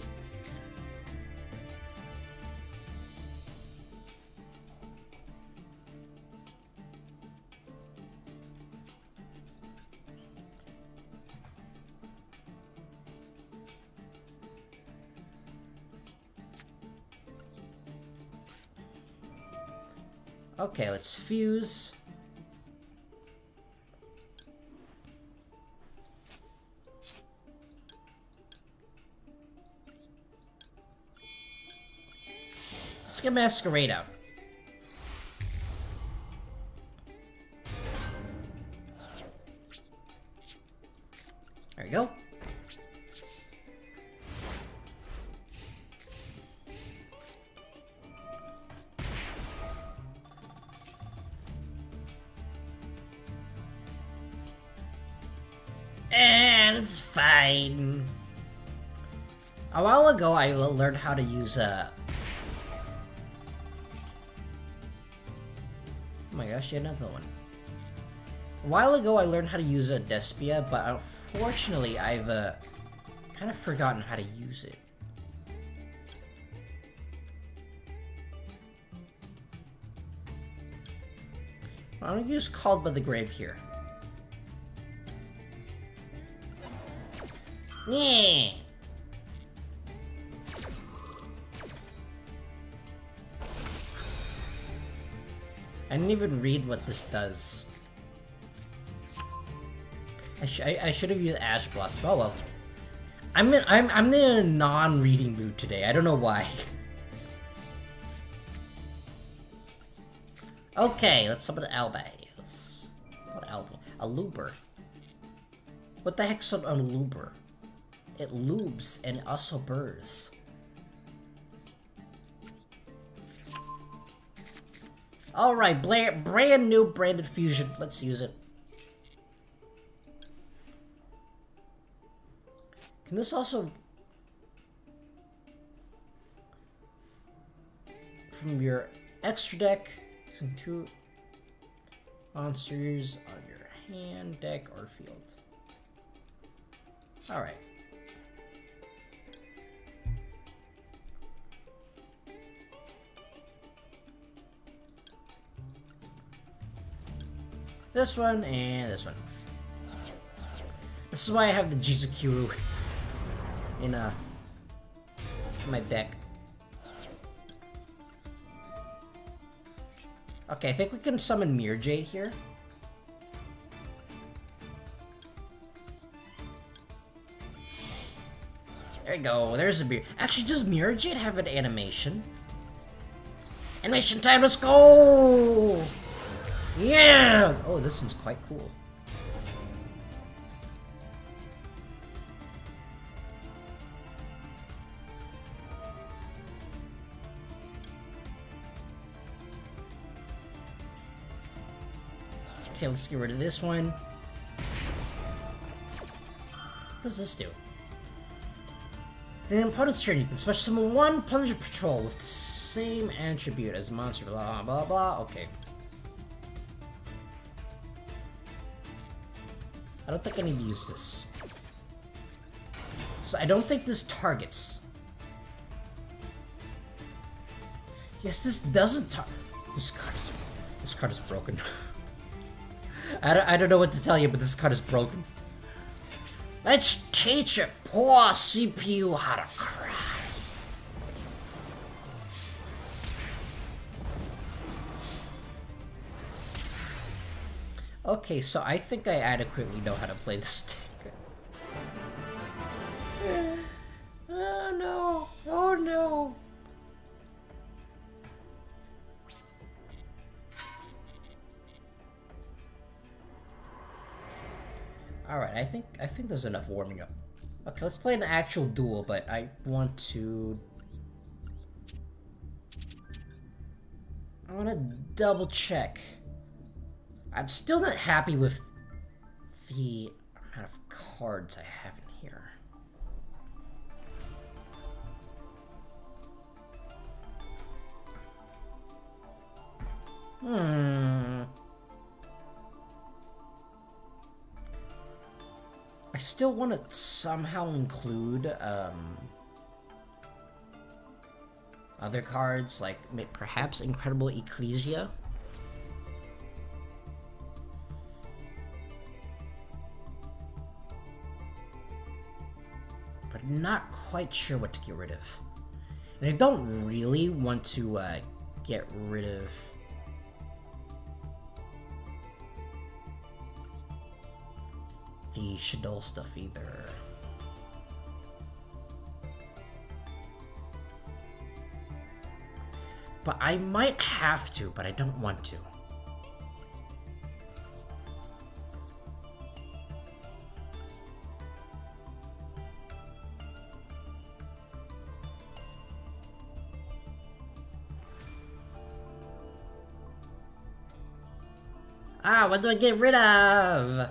Okay, let's fuse. Let's get Masquerade out. There we go. And it's fine. A while ago, I learned how to use oh my gosh, yet another one. A while ago, I learned how to use a Despia, but unfortunately, I've kind of forgotten how to use it. I'm gonna use Called by the Grave here. Yeah. I didn't even read what this does. I should have used Ash Blossom. Oh well. I'm in a non-reading mood today. I don't know why. Okay, let's summon Albaz. What Albaz? A Looper. What the heck's a Looper? It lubes and also burrs. Alright, brand new branded fusion. Let's use it. Can this also... From your extra deck, using 2 monsters on your hand, deck, or field. Alright. This one, and this one. This is why I have the Jizukuru in my deck. Okay, I think we can summon Mirror Jade here. There you go, there's a Mirror. Actually, does Mirror Jade have an animation? Animation time, let's go! Yeah! Oh, this one's quite cool. Okay, let's get rid of this one. What does this do? In an opponent's turn, you can special summon one Punisher Patrol with the same attribute as a monster, blah blah blah. Okay. I don't think I need to use this. So I don't think this targets. Yes, this doesn't target. This card is broken. I don't know what to tell you, but this card is broken. Let's teach a poor CPU how to cry. Okay, so I think I adequately know how to play this stick. Oh no! Oh no! Alright, I think there's enough warming up. Okay, let's play an actual duel, but I want to double check. I'm still not happy with the amount of cards I have in here. I still want to somehow include other cards, like perhaps Incredible Ecclesia. But I'm not quite sure what to get rid of. And I don't really want to get rid of the Shadow stuff either. But I might have to, but I don't want to. Ah, what do I get rid of?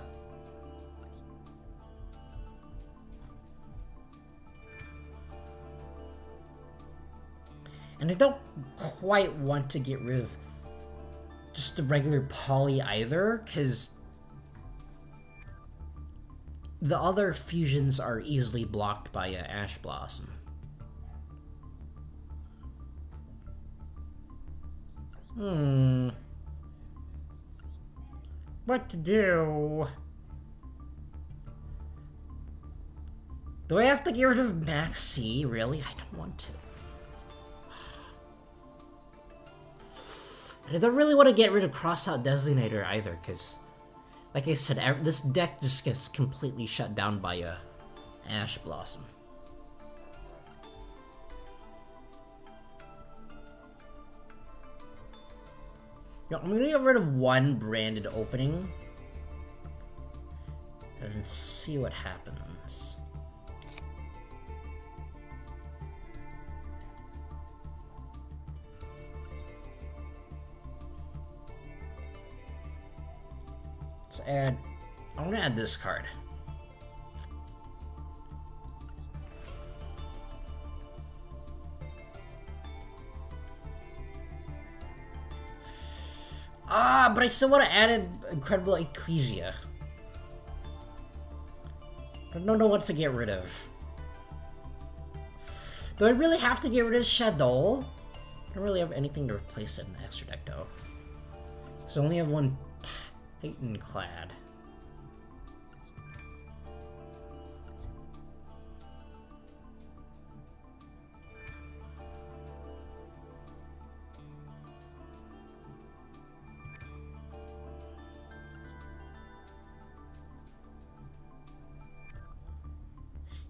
And I don't quite want to get rid of just the regular poly either, because the other fusions are easily blocked by Ash Blossom. What to do? Do I have to get rid of Max C? Really? I don't want to. I don't really want to get rid of Crossout Designator either, because, like I said, this deck just gets completely shut down by Ash Blossom. Yeah, I'm gonna get rid of one branded opening and see what happens. I'm gonna add this card. Ah, but I still want to add an Incredible Ecclesia. I don't know what to get rid of. Do I really have to get rid of Shadow? I don't really have anything to replace it in the extra deck, though. So I only have one Titan Clad.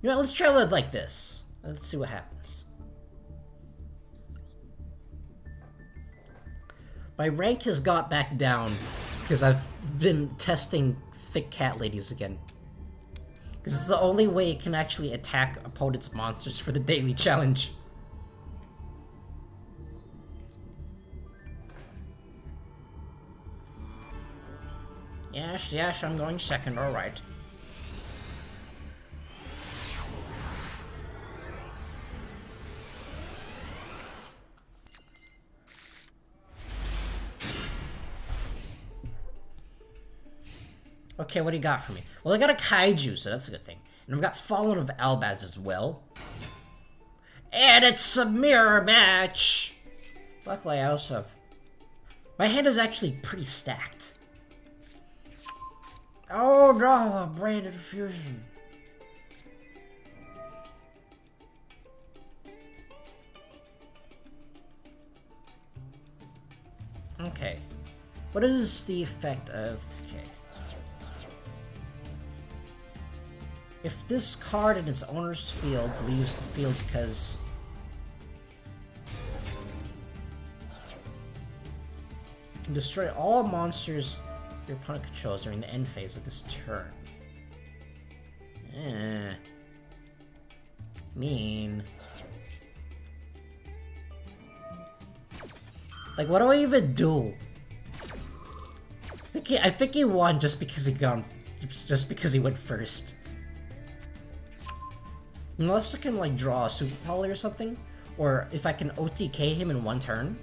You know, let's try it like this. Let's see what happens. My rank has got back down because I've been testing thick cat ladies again. Because it's the only way it can actually attack opponents' monsters for the daily challenge. Yes, I'm going second, alright. Okay, what do you got for me? Well, I got a kaiju, so that's a good thing. And I've got Fallen of Albaz as well. And it's a mirror match! Luckily, I also have... My hand is actually pretty stacked. Oh no, a branded fusion. Okay. What is the effect of... Okay. If this card in its owner's field leaves the field because... You can destroy all monsters your opponent controls during the end phase of this turn. Mean. Like, what do I even do? I think he won just because he went first. Unless I can, like, draw a Super Poly or something. Or if I can OTK him in one turn.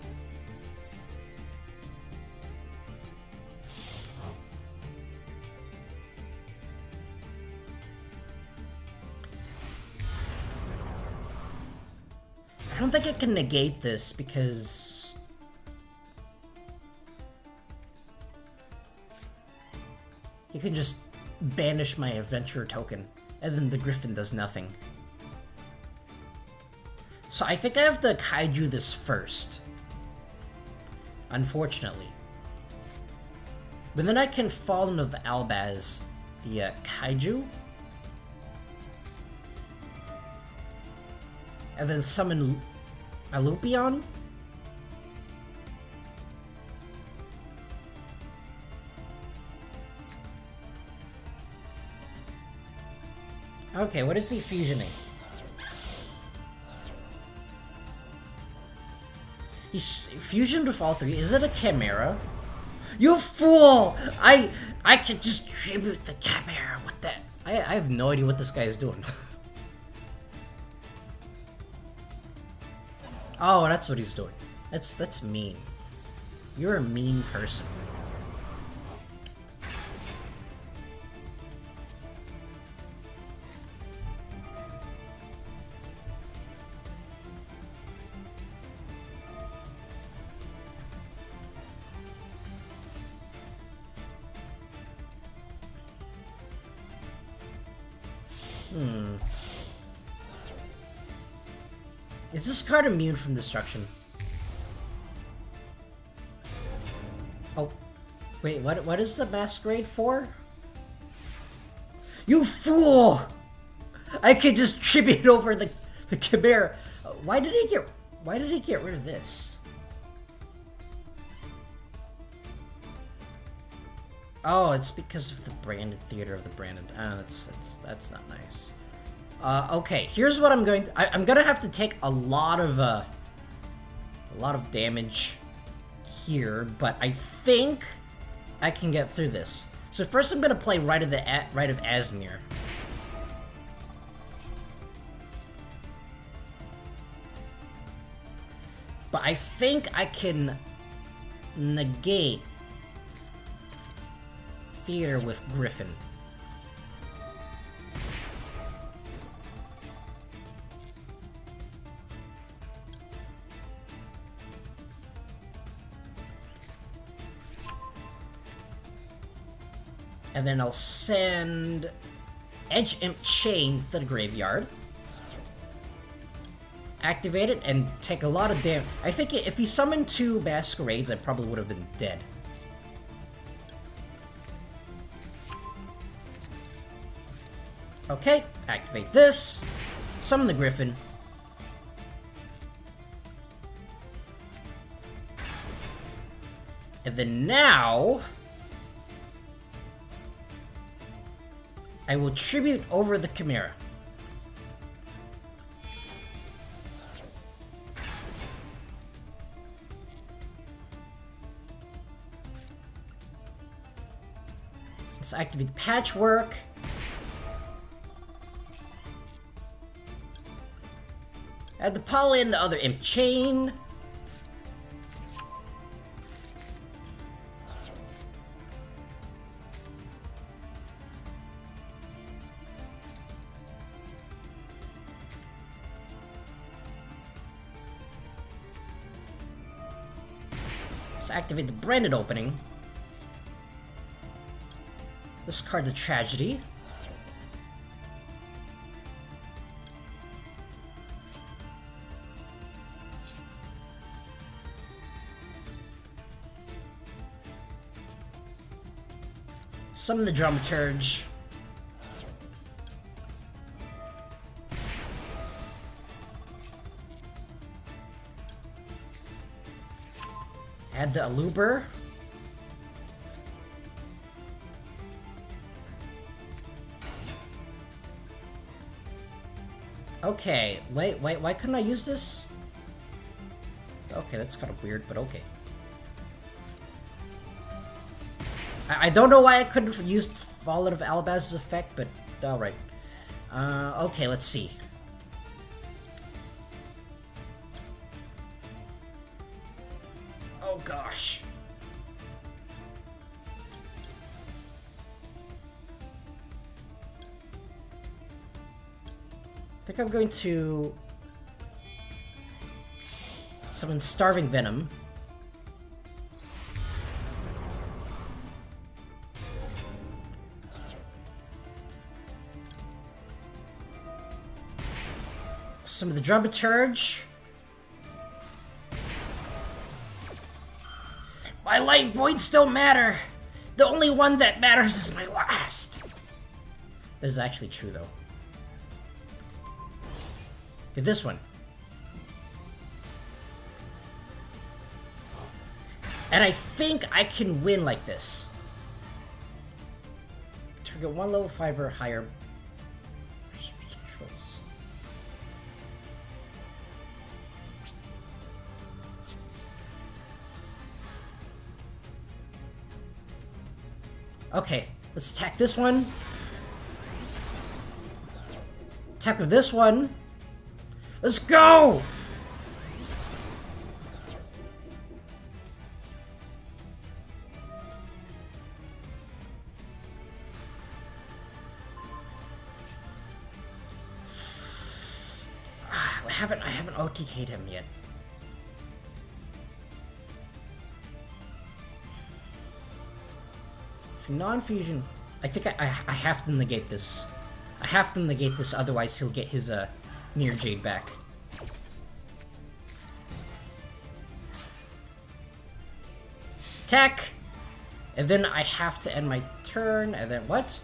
I don't think I can negate this because... You can just banish my adventurer token, and then the Griffin does nothing. So I think I have to kaiju this first. Unfortunately. But then I can fall into the Albaz, the kaiju. And then summon a Lupion. Okay, what is he fusioning? He's fusioned with all three. Is it a Chimera? You fool! I can just tribute the Chimera. What the? I have no idea what this guy is doing. Oh, that's what he's doing. That's mean. You're a mean person. Is this card immune from destruction? Oh, wait, what is the masquerade for? You fool! I could just tribute over the Chimera. Why did he get rid of this? Oh, it's because of the branded theater of the branded. That's not nice. Okay, here's what I'm going. I'm gonna have to take a lot of damage here, but I think I can get through this. So first, I'm gonna play Rite of Asmir. But I think I can negate theater with Griffin. And then I'll send Edge Imp Chain to the graveyard. Activate it and take a lot of damage. I think if he summoned 2 Masquerades, I probably would have been dead. Okay, activate this. Summon the Griffin. And then now... I will tribute over the Chimera. Let's activate Patchwork. Add the Poly and the other Imp Chain. Let's activate the Branded Opening. Discard the Tragedy. Summon the Dramaturge. Add the Aluber. Okay, wait, why couldn't I use this? Okay, that's kind of weird, but okay. I don't know why I couldn't have used Fall Out of Alabast's effect, but alright. Okay, let's see. Oh gosh. I think I'm going to summon Starving Venom. Summon the Dramaturge. My life voids don't matter. The only one that matters is my last. This is actually true, though. Get this one. And I think I can win like this. Target one level 5 or higher. Controls. Okay, let's attack this one. Attack with this one. Let's go! I haven't OTK'd him yet. Non-fusion. I think I have to negate this. I have to negate this, otherwise he'll get his Near Jade back. Attack! And then I have to end my turn, and then what?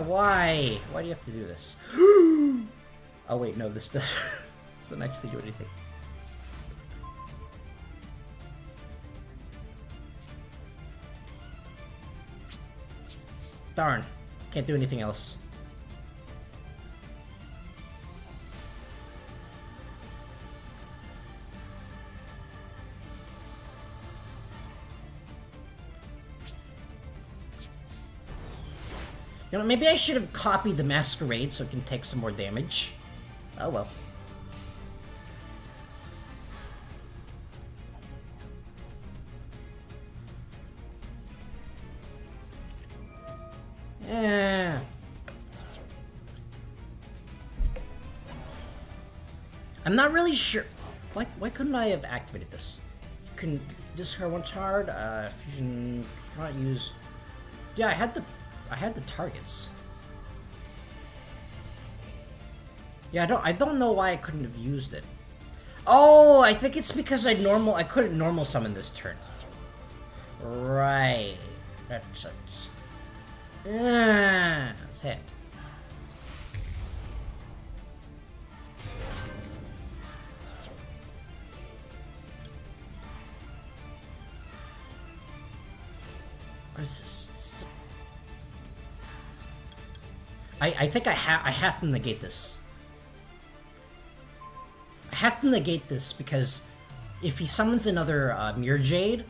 Why? Why do you have to do this? Oh wait, no, this doesn't actually do anything. Darn. Can't do anything else. You know, maybe I should have copied the Masquerade so it can take some more damage. Oh well. Yeah. I'm not really sure. Why couldn't I have activated this? You can discard one card. Fusion cannot use. Yeah, I had the targets. Yeah, I don't know why I couldn't have used it. Oh, I think it's because I couldn't normal summon this turn. Right. That's that's it. What is this? I think I have to negate this. I have to negate this because if he summons another Mirror Jade,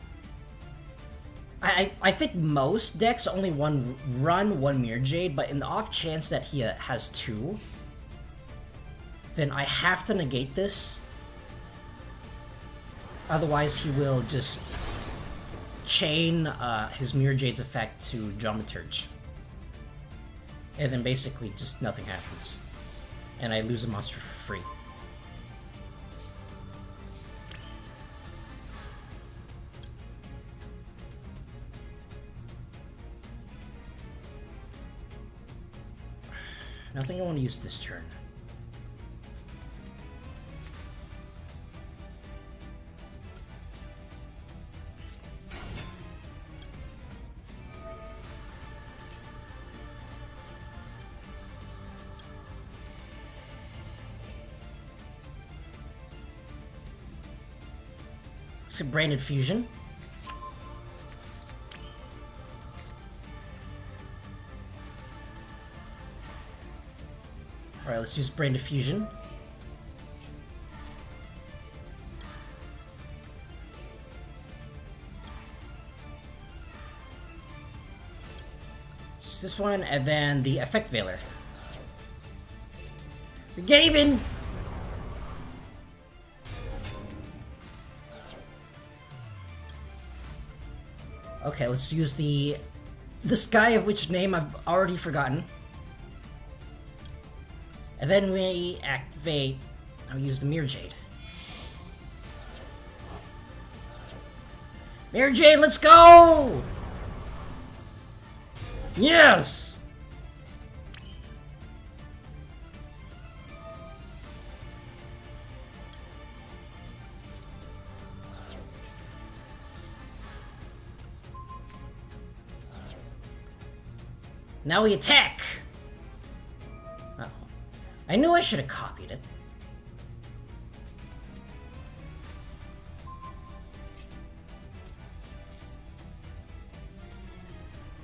I think most decks only run one Mirror Jade, but in the off chance that he has two, then I have to negate this. Otherwise, he will just chain his Mirror Jade's effect to Dramaturge. And then basically just nothing happens. And I lose a monster for free. Nothing I want to use this turn. It's a Branded Fusion. Alright, let's use Branded Fusion. It's this one, and then the Effect Veiler. Gaven! Okay, let's use this guy of which name I've already forgotten. And then we activate... I'll use the Mirror Jade. Mirror Jade, let's go! Yes! Now we attack! Uh-oh. I knew I should have copied it.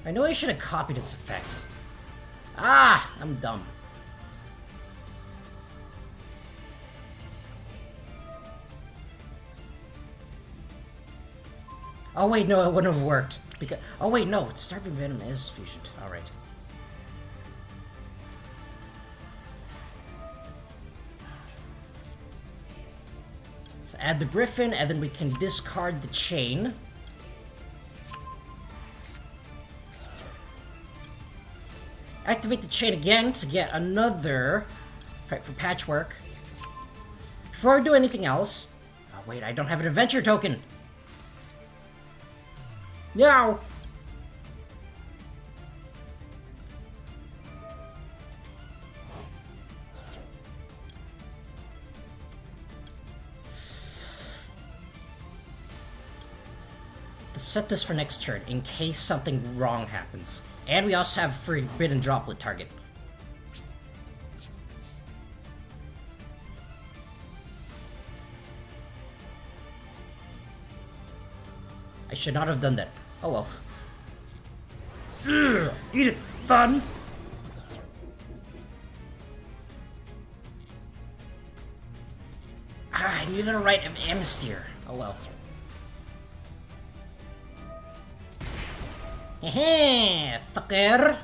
I knew I should have copied its effect. Ah! I'm dumb. Oh wait, no, it wouldn't have worked. Because oh wait, no, Starving Venom is fusioned. Alright. Let's add the Griffin, and then we can discard the chain. Activate the chain again to get another right for Patchwork. Before I do anything else... Oh wait, I don't have an adventure token! No! Let's set this for next turn, in case something wrong happens. And we also have Forbidden Droplet target. I should not have done that. Oh well. Ugh, eat it, fun! Ah, I needed a Rite of Amnestir. Oh well. Hehe, fucker!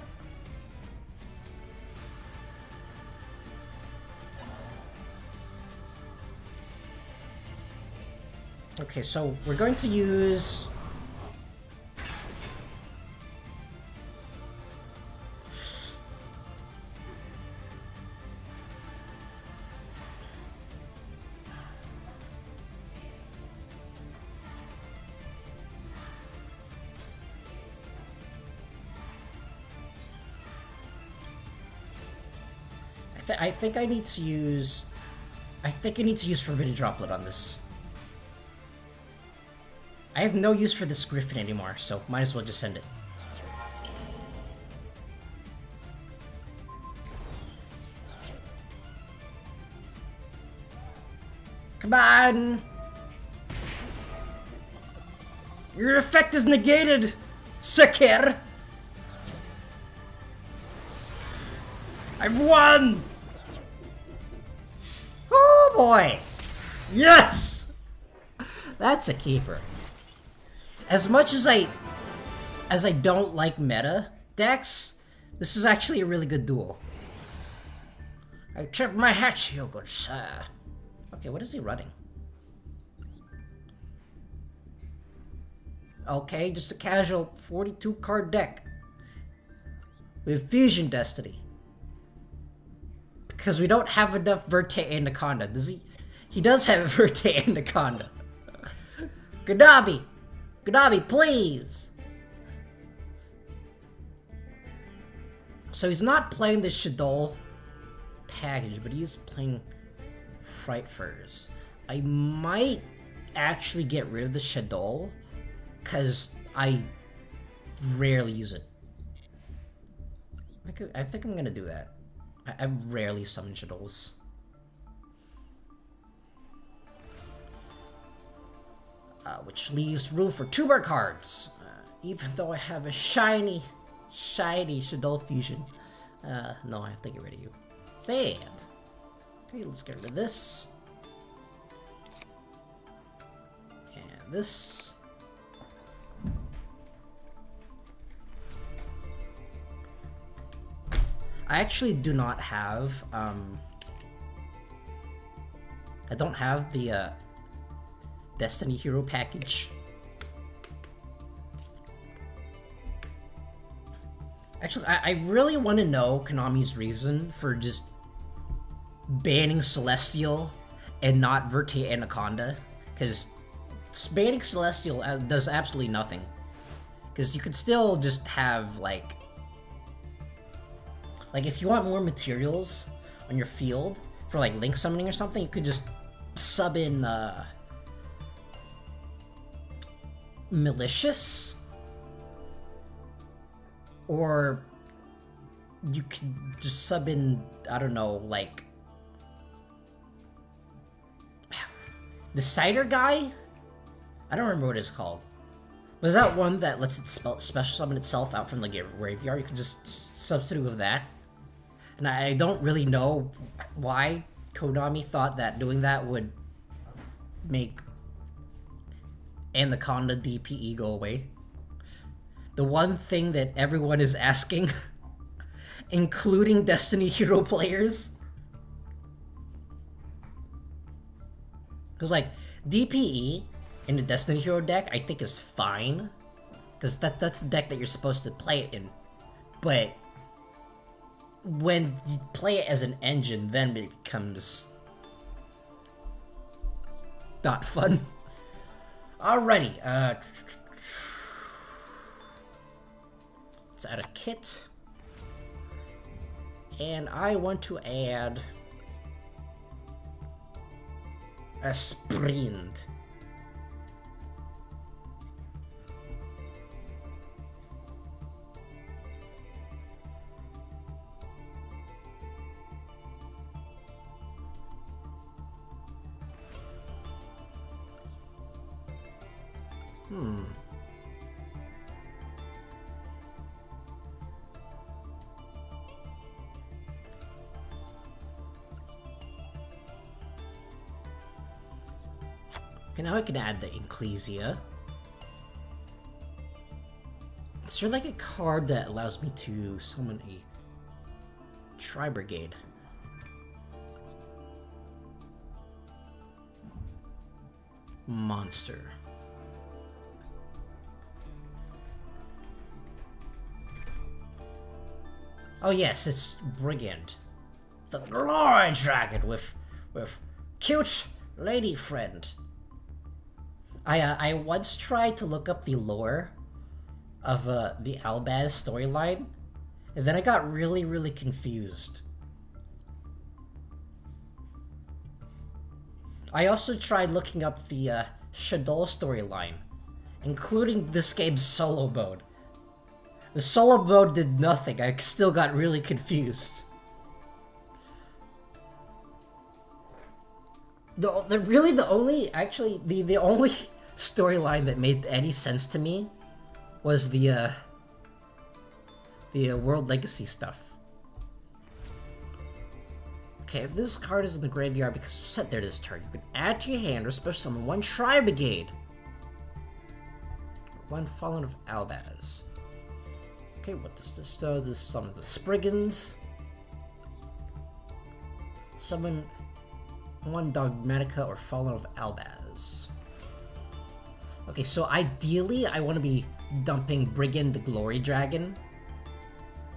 Okay, so we're going to use... I think I need to use... I think I need to use Forbidden Droplet on this. I have no use for this Griffin anymore, so might as well just send it. Come on! Your effect is negated, Sakir! I've won! Oh boy! Yes! That's a keeper. As much as I don't like meta decks, this is actually a really good duel. I tip my hat to you, good sir. Okay, what is he running? Okay, just a casual 42 card deck. With Fusion Destiny. Because we don't have enough Verte Anaconda. Does he? He does have Verte Anaconda. Ganabi! Ganabi, please! So he's not playing the Shadol package, but he's playing Fright Furs. I might actually get rid of the Shadol, because I rarely use it. I think I'm gonna do that. I rarely summon Shadols. Which leaves room for 2 more cards. Even though I have a shiny Shadol Fusion. No, I have to get rid of you. Sad. Okay, let's get rid of this. And this. I actually do not have, I don't have the, Destiny Hero package. Actually, I really want to know Konami's reason for just banning Celestial and not Verte Anaconda, because banning Celestial does absolutely nothing. Because you could still just have, like, if you want more materials on your field for, like, Link summoning or something, you could just sub in, Malicious, or you could just sub in, I don't know, like the Cider guy? I don't remember what it's called. But is that one that lets it special summon itself out from the graveyard? You can just substitute with that. And I don't really know why Konami thought that doing that would make Anaconda DPE go away. The one thing that everyone is asking, including Destiny Hero players. Because, like, DPE in the Destiny Hero deck, I think is fine. Because that's the deck that you're supposed to play it in. But when you play it as an engine, then it becomes not fun. Alrighty, let's add a kit. And I want to add a sprint. Okay, now I can add the Ecclesia. Is there like a card that allows me to summon a Tri-Brigade? Monster. Oh yes, it's Brigand. The Glory Dragon with cute lady friend. I once tried to look up the lore of the Albaz storyline, and then I got really confused. I also tried looking up the Shadol storyline, including this game's solo mode. The solo mode did nothing. I still got really confused. The only storyline that made any sense to me was the World Legacy stuff. Okay, if this card is in the graveyard because you set there this turn, you can add to your hand or special summon one Tri-Brigade. One Fallen of Albaz. Okay, what does this do? This summons the Spriggans. Summon one Dogmatica or Fallen of Albaz. Okay, so ideally, I want to be dumping Brigand the Glory Dragon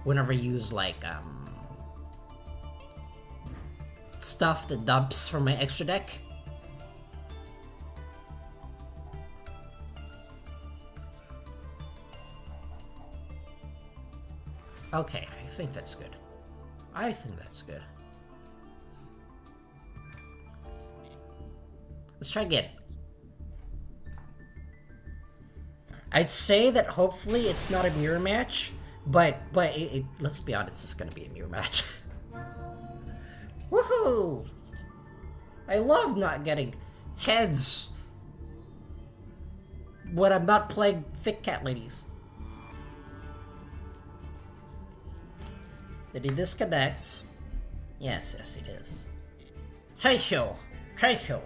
whenever I use, like, stuff that dumps from my extra deck. Okay, I think that's good. I think that's good. Let's try again. I'd say that hopefully it's not a mirror match, but let's be honest, it's gonna be a mirror match. Woohoo! I love not getting heads when I'm not playing Thick Cat Ladies. Did he disconnect? Yes, it is. Hey yo! Hey yo!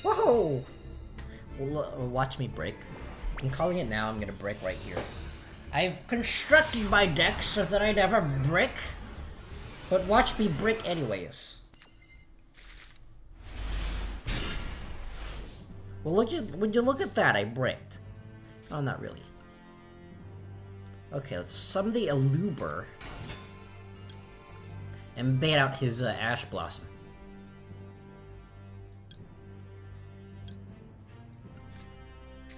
Whoa! Watch me break. I'm calling it now, I'm gonna break right here. I've constructed my deck so that I never brick, but watch me brick anyways. Well, would you look at that, I bricked. Oh, not really. Okay, let's summon the Eluber and bait out his Ash Blossom.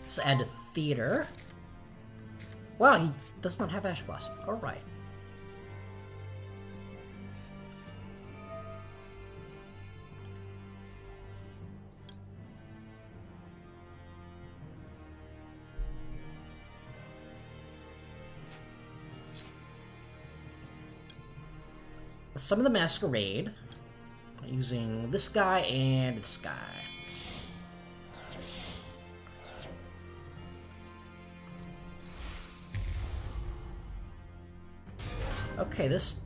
Let's add a Theater. Wow, he does not have Ash Blossom. Alright. Let's summon the Masquerade using this guy and this guy. Okay, this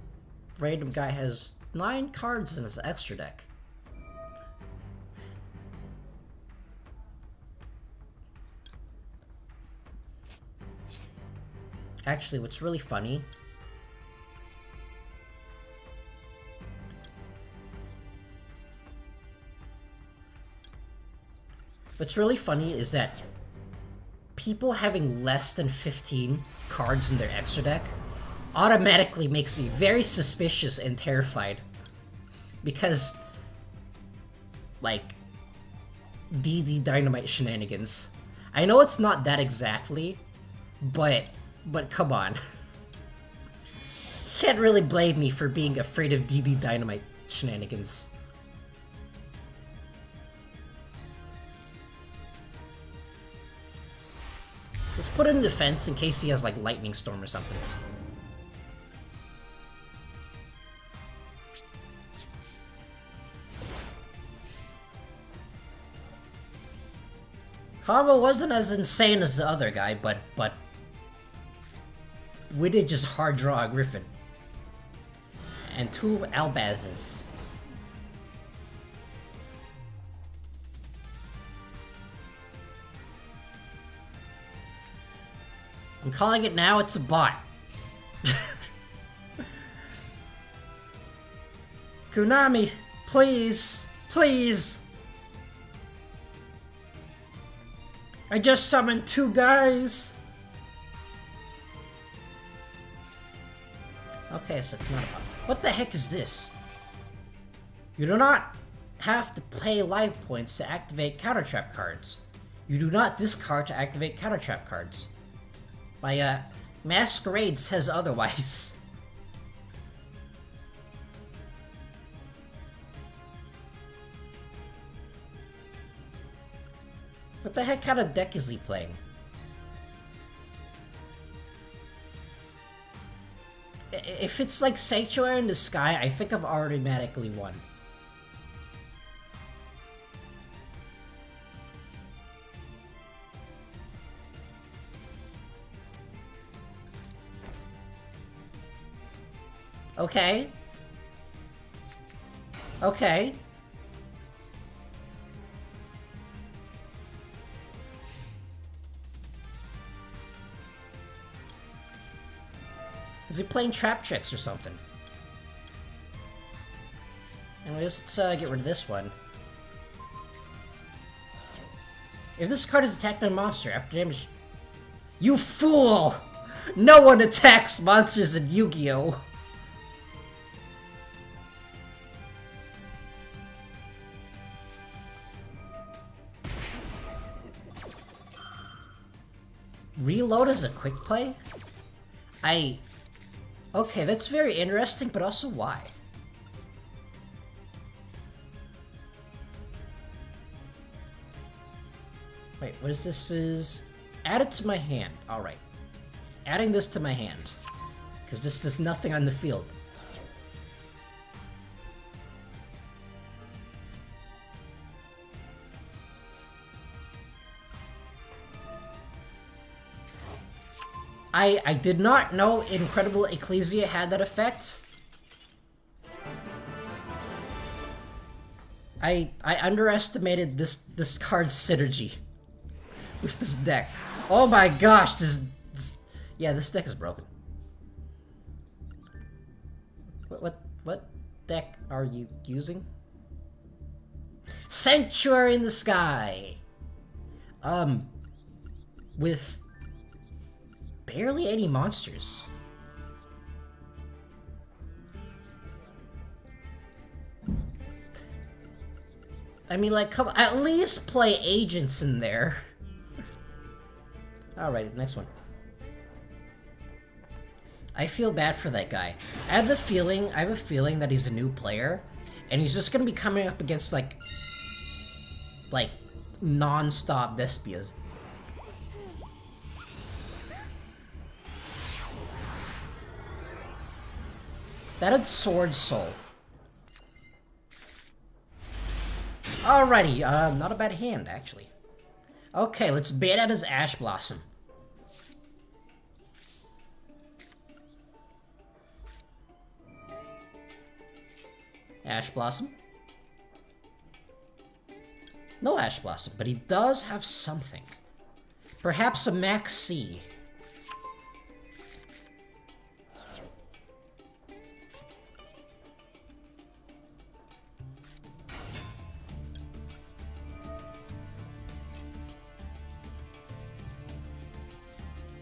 random guy has 9 cards in his extra deck. Actually, what's really funny is that people having less than 15 cards in their extra deck automatically makes me very suspicious and terrified. Because, like, DD Dynamite shenanigans. I know it's not that exactly, but come on. Can't really blame me for being afraid of DD Dynamite shenanigans. Let's put him in defense in case he has, like, Lightning Storm or something. Combo wasn't as insane as the other guy, but we did just hard draw a Griffin. And 2 Albazes. I'm calling it now, it's a bot. Konami, please, please. I just summoned 2 guys. Okay, so it's not a bot. What the heck is this? You do not have to pay life points to activate counter trap cards. You do not discard to activate counter trap cards. My Masquerade says otherwise. What the heck kind of deck is he playing? If it's like Sanctuary in the Sky, I think I've automatically won. Okay. Okay. Is he playing trap tricks or something? Anyways, let's get rid of this one. If this card is attacked by a monster after damage... You fool! No one attacks monsters in Yu-Gi-Oh! Reload as a quick play? Okay, that's very interesting, but also why? Wait, what is this? Is add it to my hand. Alright. Adding this to my hand. Because this does nothing on the field. I did not know Incredible Ecclesia had that effect. I underestimated this card's synergy with this deck. Oh my gosh, this deck is broken. What deck are you using? Sanctuary in the Sky. With barely any monsters. I mean, like, come on, at least play agents in there. Alright, next one. I feel bad for that guy. I have a feeling that he's a new player, and he's just gonna be coming up against, like non-stop Despias. That had Sword Soul. Alrighty, not a bad hand, actually. Okay, let's bait out his Ash Blossom. Ash Blossom. No Ash Blossom, but he does have something. Perhaps a Max C.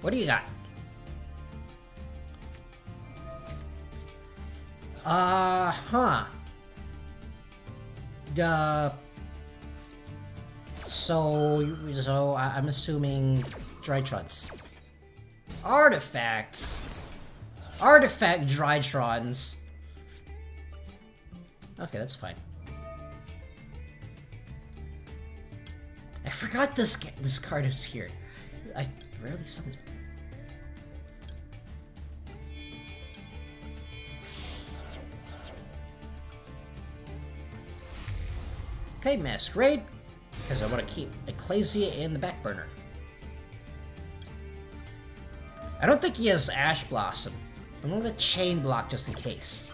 What do you got? So I'm assuming Drytrons. Artifacts. Artifact Drytrons. Okay, that's fine. I forgot this card is here. I rarely summoned it. Okay, Masquerade, because I want to keep Ecclesia in the back burner. I don't think he has Ash Blossom. I'm going to Chain Block just in case.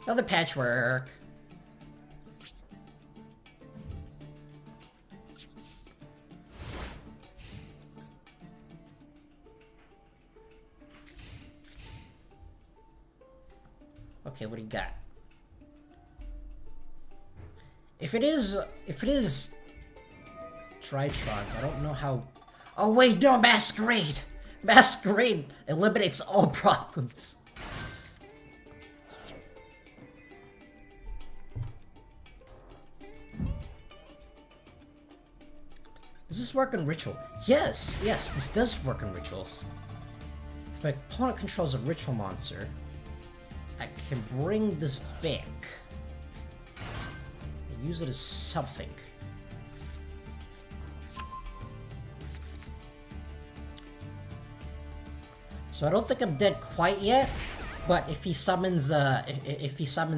Another Patchwork. Okay, what do you got? If it is Drytrons, I don't know how... Oh wait, no, Masquerade! Masquerade eliminates all problems. Does this work on Ritual? Yes, this does work on Rituals. If my opponent controls a Ritual monster, I can bring this back. use it as something. So I don't think I'm dead quite yet, but if he summons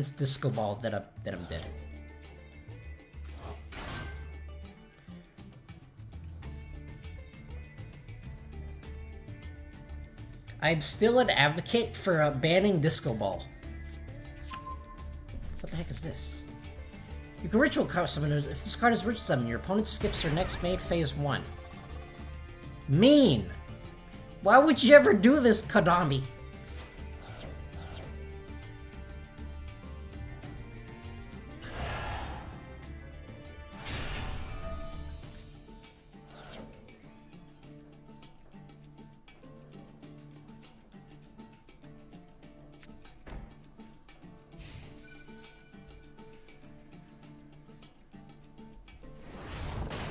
Disco Ball, then I'm dead. I'm still an advocate for banning Disco Ball. What the heck is this? You can ritual card summon. If this card is ritual summon, your opponent skips their next main phase 1. Mean! Why would you ever do this, Konami?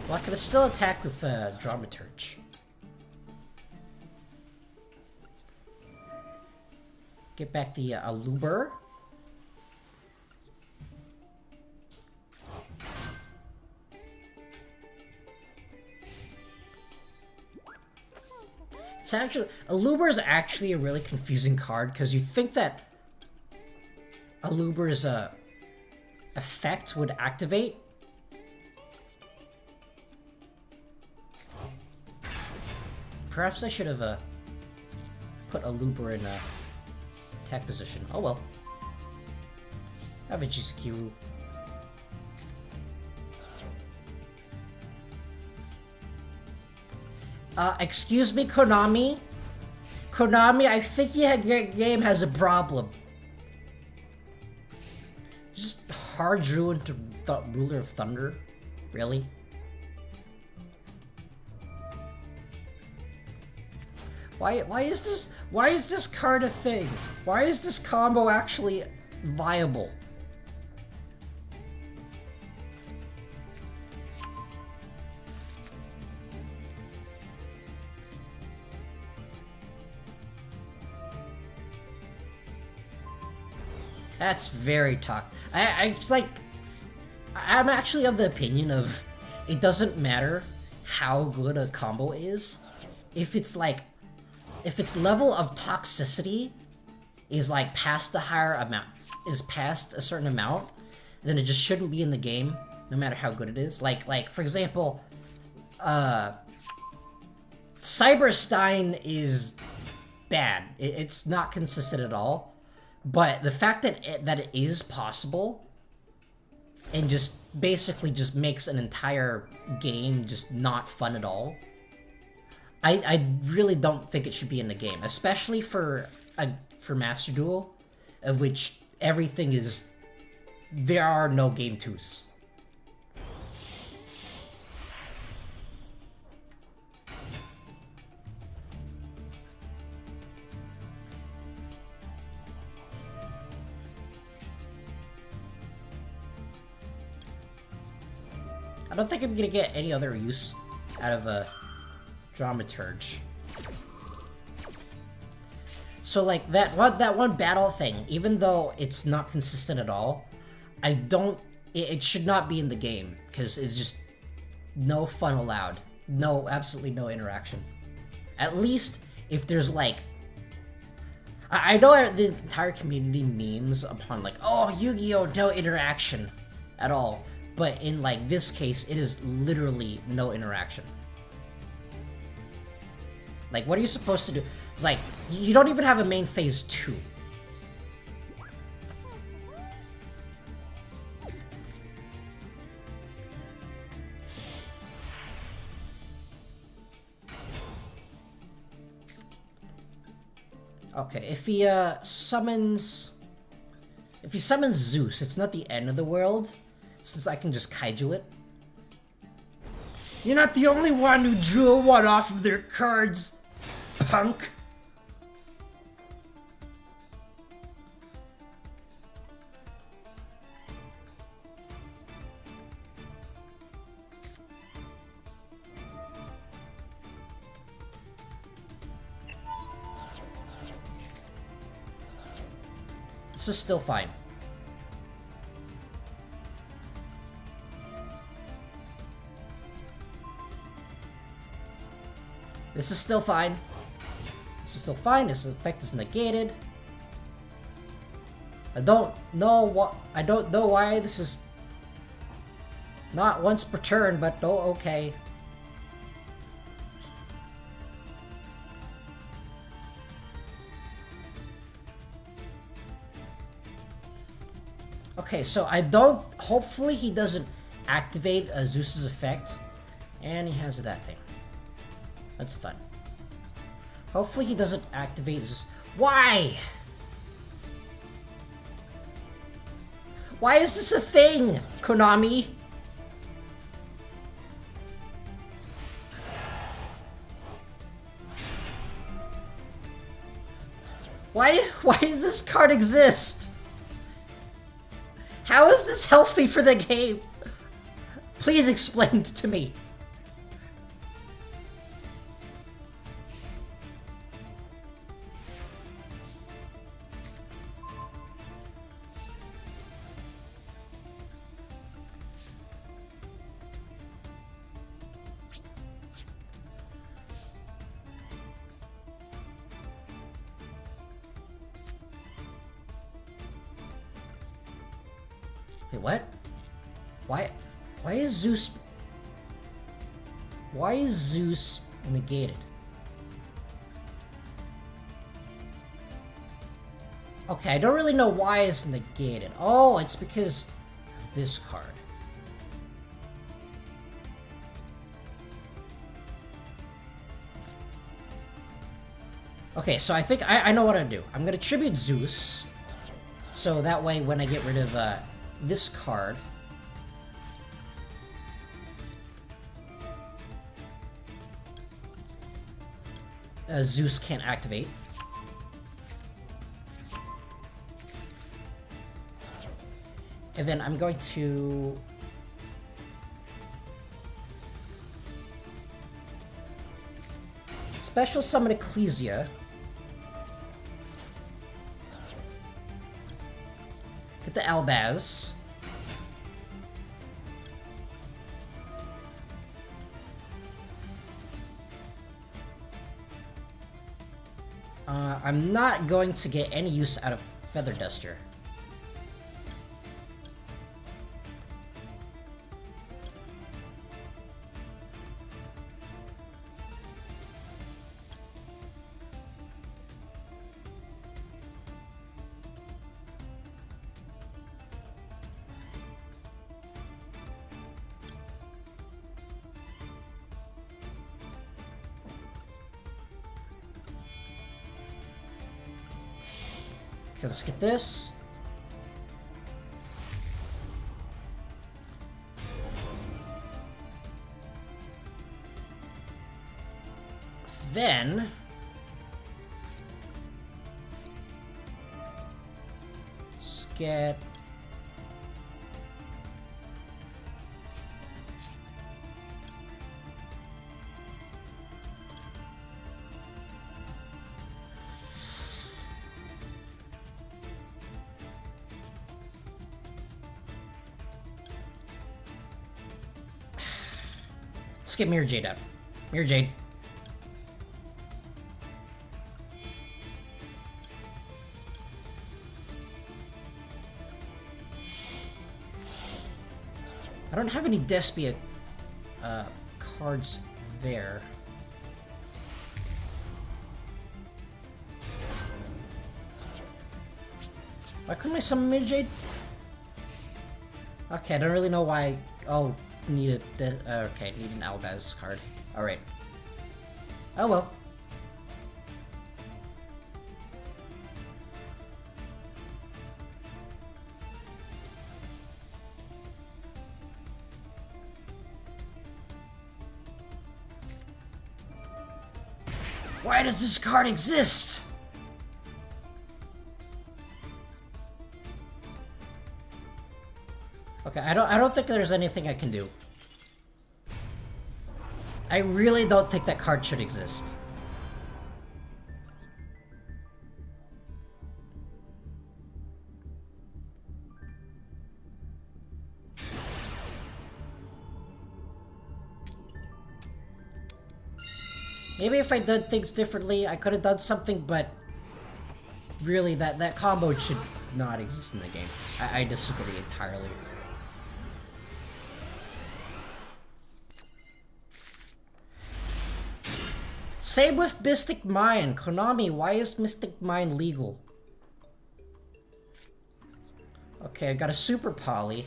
Well, I could still attack with Dramaturge. Get back the Aluber. It's actually Aluber is actually a really confusing card because you think that Aluber's effect would activate. Perhaps I should have put Aluber in attack position. Oh well. I have a GCQ. Excuse me, Konami? Konami, I think your game has a problem. Just hard drew into Ruler of Thunder? Really? Why is this card a thing? Why is this combo actually viable? That's very toxic. I'm actually of the opinion of it doesn't matter how good a combo is if its level of toxicity is like past a past a certain amount, then it just shouldn't be in the game, no matter how good it is. Like for example, Cyberstein is bad. It's not consistent at all. But the fact that it is possible and just basically just makes an entire game just not fun at all, I really don't think it should be in the game, especially for Master Duel, of which everything is there are no game 2s. I don't think I'm gonna get any other use out of a Dramaturge. So like that one battle thing, even though it's not consistent at all, it should not be in the game, because it's just no fun allowed. No, absolutely no interaction. At least if there's like, I know the entire community memes upon like, oh, Yu-Gi-Oh, no interaction at all. But in like this case, it is literally no interaction. Like, what are you supposed to do? Like, you don't even have a main phase 2. Okay, if he summons Zeus, it's not the end of the world, since I can just kaiju it. You're not the only one who drew a one off of their cards, punk. This is still fine. This is still fine. This is still fine. This effect is negated. I don't know why this is not once per turn, but oh, okay. Okay, so I don't... Hopefully he doesn't activate Zeus's effect. And he has that thing. That's fun. Hopefully he doesn't activate Zeus... Why? Why is this a thing, Konami? Why does this card exist? How is this healthy for the game? Please explain it to me. Wait, what? Why is Zeus... Why is Zeus negated? Okay, I don't really know why it's negated. Oh, it's because of this card. Okay, so I think I know what I'm gonna do. I'm gonna tribute Zeus. So that way when I get rid of this card... Zeus can't activate. And then I'm going to... Special Summon Ecclesia. Get the Albaz. I'm not going to get any use out of Feather Duster. Okay, let's get this. Then... let's get... Let's get Mirror Jade out. Mirror Jade. I don't have any Despia cards there. Why couldn't I summon Mirror Jade? Okay, I don't really know why. Oh, needed the okay, need an Albaz card. Alright. Oh well. Why does this card exist? Okay, I don't think there's anything I can do. I really don't think that card should exist. Maybe if I did things differently, I could have done something, but really, that combo should not exist in the game. I disagree entirely. Same with Mystic Mine. Konami, why is Mystic Mine legal? Okay, I got a Super Poly.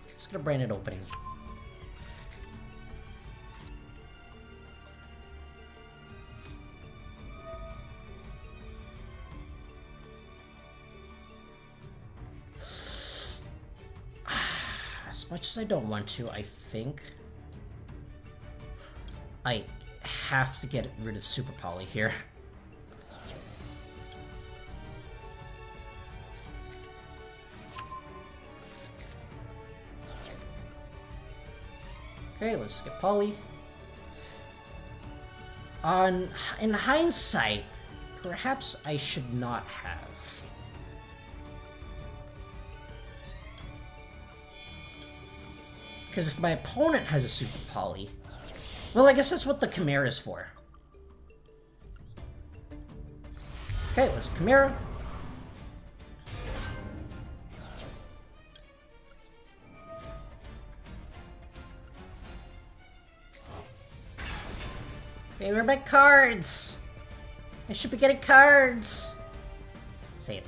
Let's get a branded opening. As much as I don't want to, I think I have to get rid of Super Poly here. Okay, let's skip Poly. In hindsight, perhaps I should not have. Because if my opponent has a Super Poly, well, I guess that's what the Chimera is for. Okay, let's Chimera. Hey, where are my cards? I should be getting cards. Say it.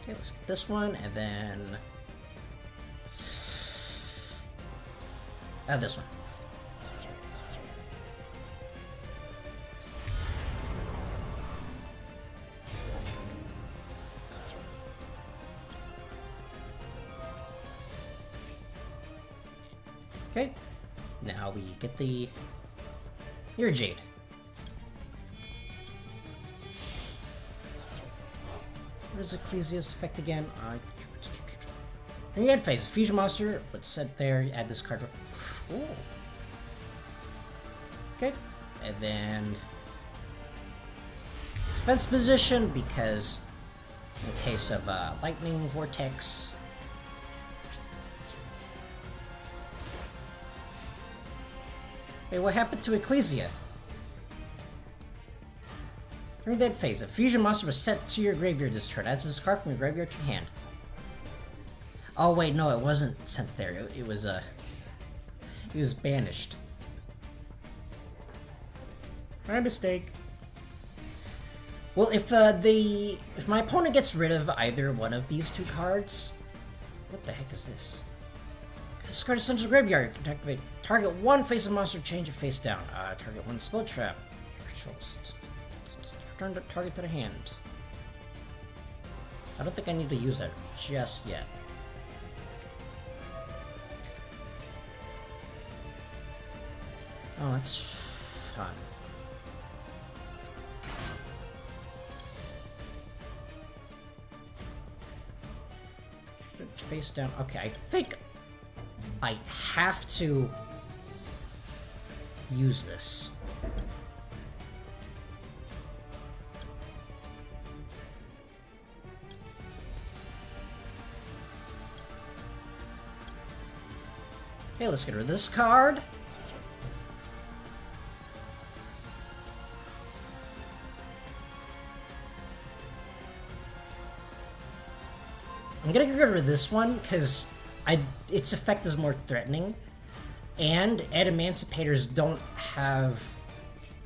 Okay, let's get this one, and then... this one. Okay, now we get the... You're Jade. Where's Ecclesia's effect again? In your end phase, Fusion Monster, let's set there, add this card. Ooh. Okay, and then... Defense position, because in case of Lightning Vortex... Hey, what happened to Ecclesia? During that phase, a fusion monster was sent to your graveyard this turn. Adds this card from your graveyard to your hand. Oh wait, no, it wasn't sent there. It was banished. My mistake. Well, if my opponent gets rid of either one of these two cards, what the heck is this? If this card is sent to the graveyard, you can activate target one face of monster, change it face down. Target one spell trap. Controls. Return the target to the hand. I don't think I need to use that just yet. Oh, that's fun. Face down. Okay, I think I have to use this. Okay, let's get rid of this card. I'm gonna get rid of this one because its effect is more threatening, and Emancipators don't have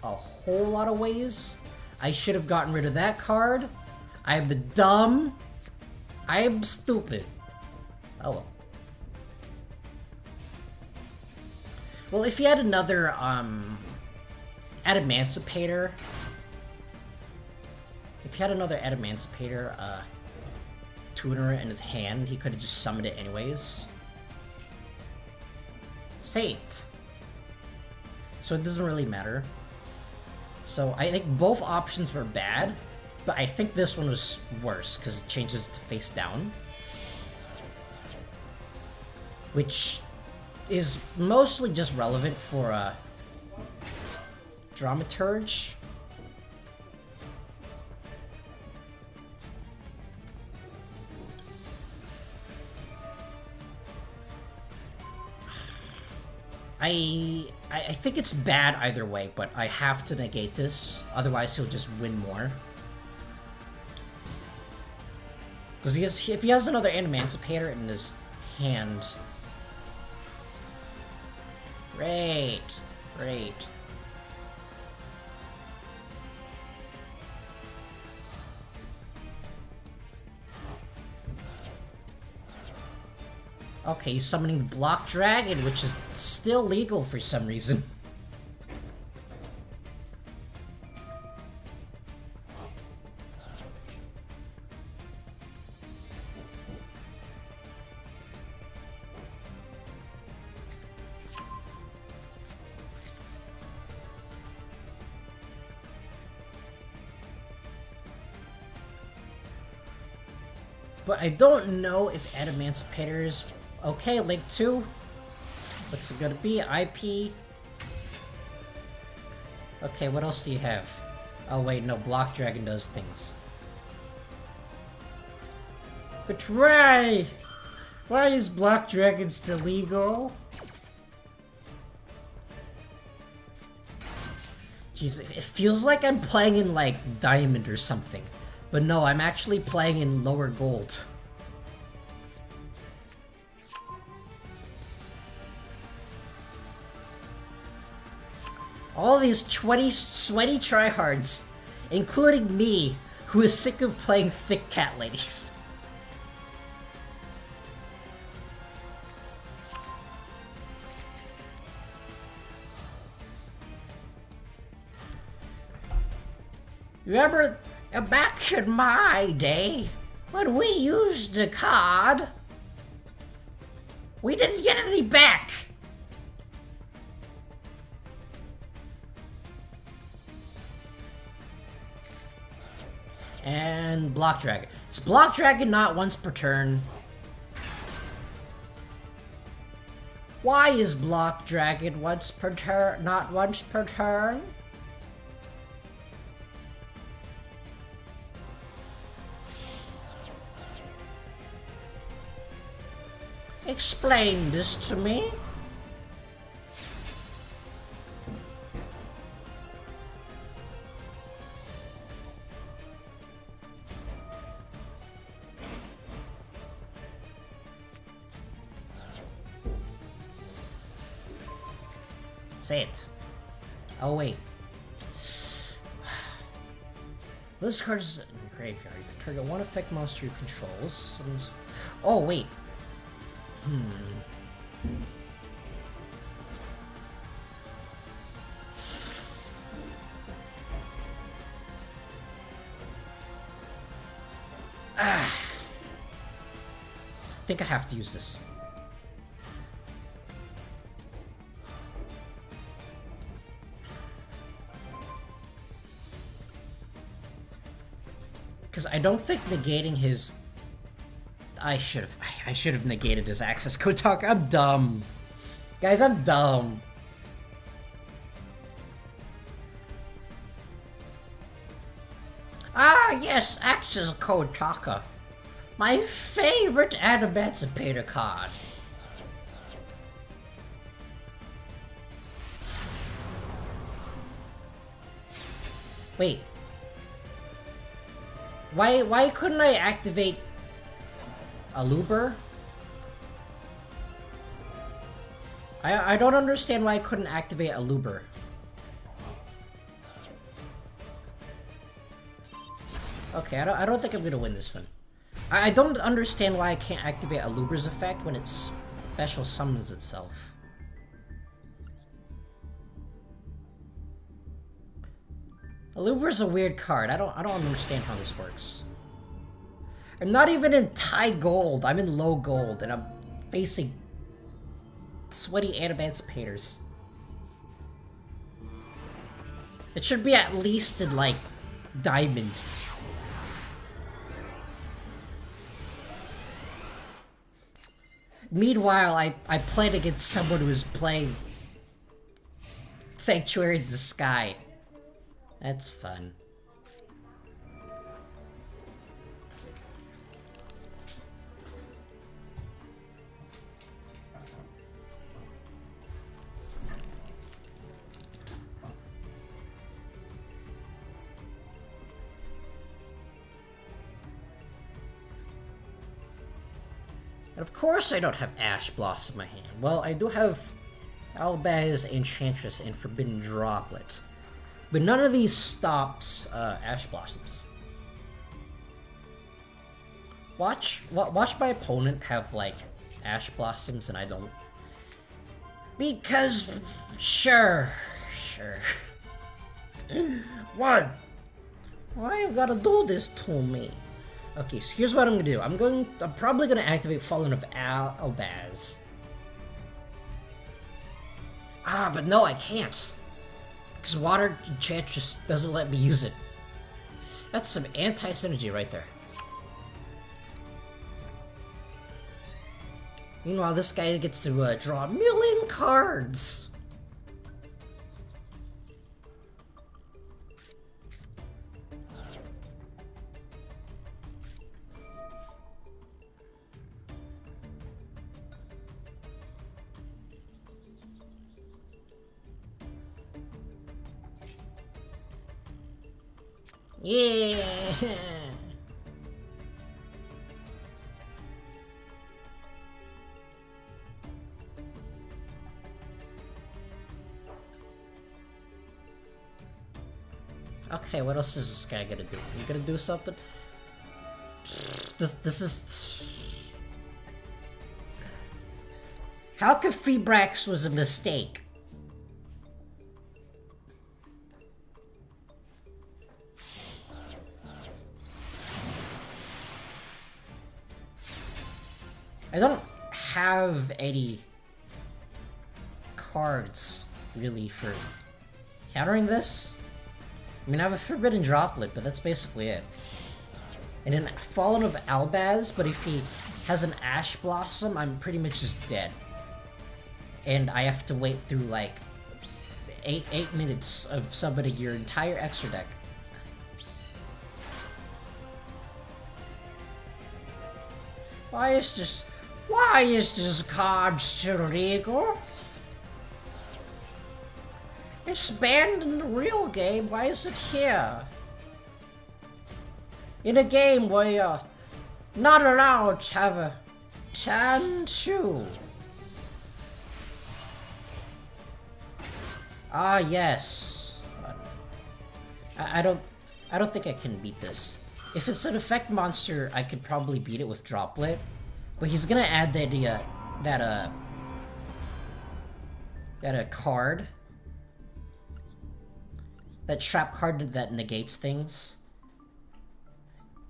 a whole lot of ways. I should have gotten rid of that card. I'm dumb. I'm stupid. Oh well. Well, if he had another Emancipator, tuner in his hand, he could have just summoned it anyways. Say it. So it doesn't really matter. So I think both options were bad. But I think this one was worse, because it changes to face down. Which is mostly just relevant for Dramaturge. I think it's bad either way, but I have to negate this, otherwise he'll just win more. Because if he has another Emancipator in his hand... Great. Great. Okay, he's summoning Block Dragon, which is still legal for some reason. But I don't know if Emancipators... Okay, Link 2. What's it gonna be? IP. Okay, what else do you have? Oh wait, no, Block Dragon does things. But why? Why is Block Dragon still legal? Jeez, it feels like I'm playing in, like, Diamond or something. But no, I'm actually playing in lower gold. All these sweaty tryhards, including me, who is sick of playing thick cat ladies. Remember, back in my day, when we used a card, we didn't get any back. And Block Dragon. It's Block Dragon not once per turn. Why is Block Dragon once per turn, not once per turn? Explain this to me. Say it. Oh, wait. This card is in the graveyard. You can target one effect monster you control. Oh, wait. I think I have to use this. Because I don't think negating his... I should have negated his access code talk. I'm dumb. Guys, I'm dumb. Ah, yes, access code talker. My favorite Emancipator card. Wait. Why couldn't I activate Aluber? I don't understand why I couldn't activate Aluber. Okay, I don't think I'm gonna win this one. I don't understand why I can't activate Aluber's effect when it special summons itself. Aluber's a weird card. I don't understand how this works. I'm not even in high gold. I'm in low gold, and I'm facing sweaty Emancipators. It should be at least in, like, diamond. Meanwhile, I played against someone who was playing Sanctuary in the Sky. That's fun. And of course I don't have Ash Blossom in my hand. Well, I do have Albaz, Enchantress, and Forbidden Droplet. But none of these stops Ash Blossoms. Watch my opponent have, like, Ash Blossoms and I don't. Because, sure. What? Why you gotta do this to me? Okay, so here's what I'm gonna do. I'm probably gonna activate Fallen of Albaz. Ah, but no, I can't. Because Water Enchantress doesn't let me use it. That's some anti-synergy right there. Meanwhile, this guy gets to draw a million cards. Yeah. Okay, what else is this guy gonna do? You gonna do something? This is. How could Feebrax was a mistake? I don't have any cards, really, for countering this. I mean, I have a Forbidden Droplet, but that's basically it. And then Fallen of Albaz, but if he has an Ash Blossom, I'm pretty much just dead. And I have to wait through, like, 8 minutes of summoning your entire extra deck. Why is this card still legal? It's banned in the real game, why is it here? In a game where you're not allowed to have a Tantu. Ah, yes. I don't think I can beat this. If it's an effect monster, I could probably beat it with Droplet. But he's gonna add that card. That trap card that negates things.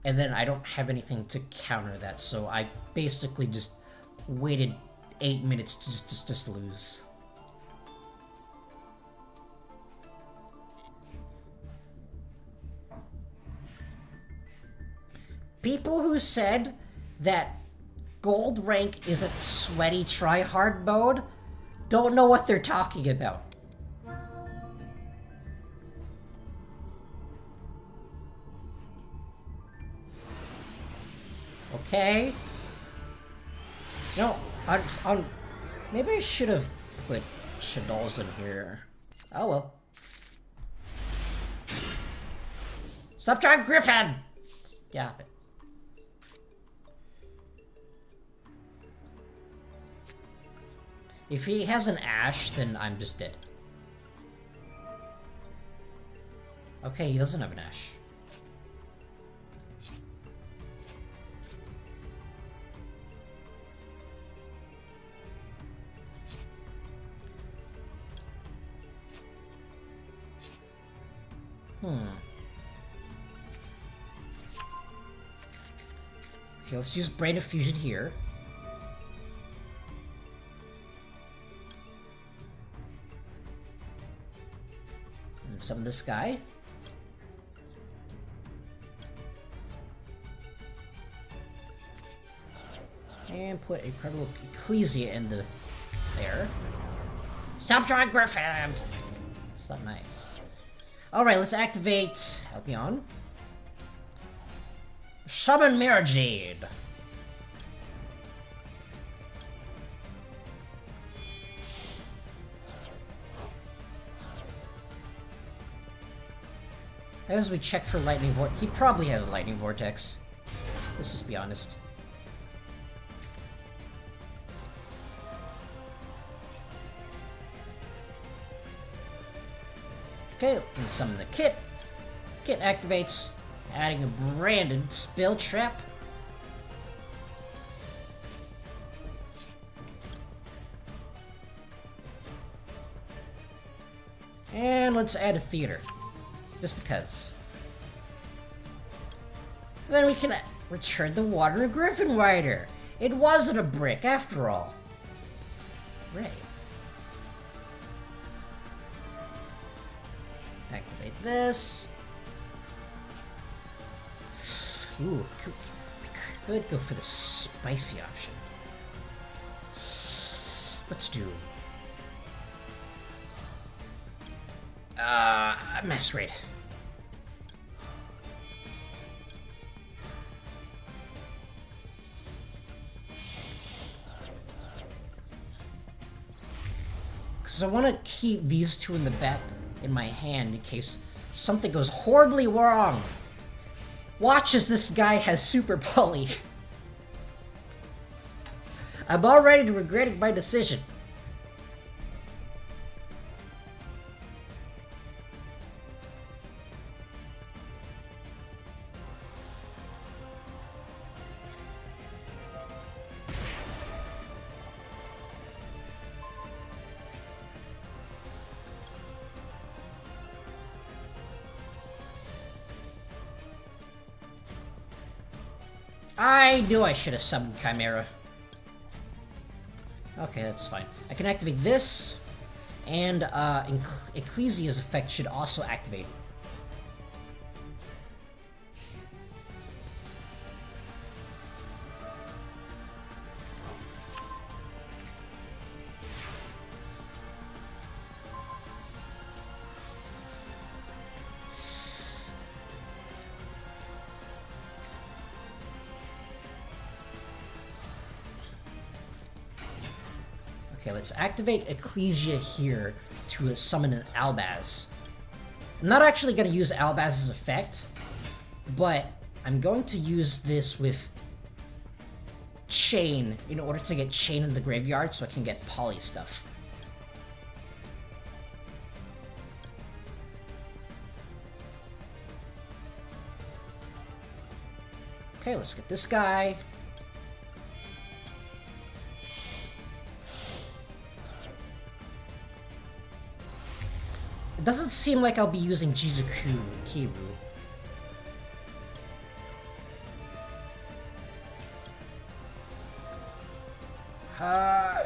And then I don't have anything to counter that, so I basically just waited 8 minutes to just lose. People who said that gold rank is a sweaty try-hard mode don't know what they're talking about. Okay. No, maybe I should have put Shadol's in here. Oh well. Stop trying, Griffin! Stop it. If he has an Ash, then I'm just dead. Okay, he doesn't have an Ash. Okay, let's use Brain of Fusion here. And summon this guy. And put Incredible Ecclesia in the there. Stop drawing Griffin! It's not nice. Alright, let's activate Albion. Summon Mirror Jade. As we check for Lightning Vortex, he probably has a Lightning Vortex. Let's just be honest. Okay, let's summon the Kit. Kit activates, adding a branded Spell Trap. And let's add a Theater. Just because. And then we can return the Water Griffin Rider. It wasn't a brick, after all. Right. Activate this. Ooh, could go for the spicy option. Let's do... Masquerade. Because I want to keep these two in the back in my hand in case something goes horribly wrong. Watch as this guy has Super Poly. I'm already regretting my decision. I knew I should have summoned Chimera. Okay, that's fine. I can activate this, and Ecclesia's effect should also activate. Okay, let's activate Ecclesia here to summon an Albaz. I'm not actually going to use Albaz's effect, but I'm going to use this with Chain in order to get Chain in the graveyard so I can get Poly stuff. Okay, let's get this guy. It doesn't seem like I'll be using Jizuku Kiru. But I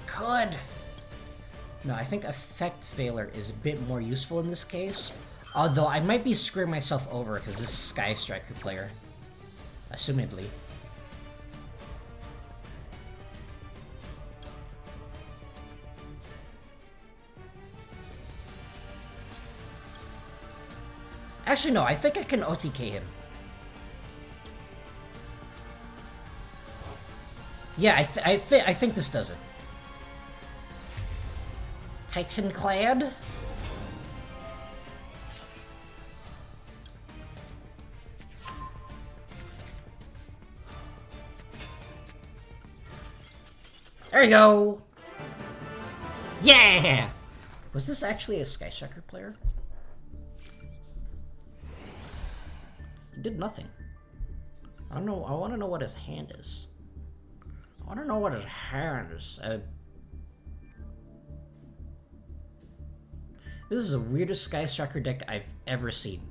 could. No, I think Effect Failure is a bit more useful in this case. Although I might be screwing myself over because this is Sky Striker player. Assumedly. Actually, no, I think I can OTK him. Yeah, I think this does it. Titan Clad? There you go! Yeah! Was this actually a Sky Striker player? He did nothing. I don't know. I want to know what his hand is. I want to know what his hand is. This is the weirdest Sky Striker deck I've ever seen.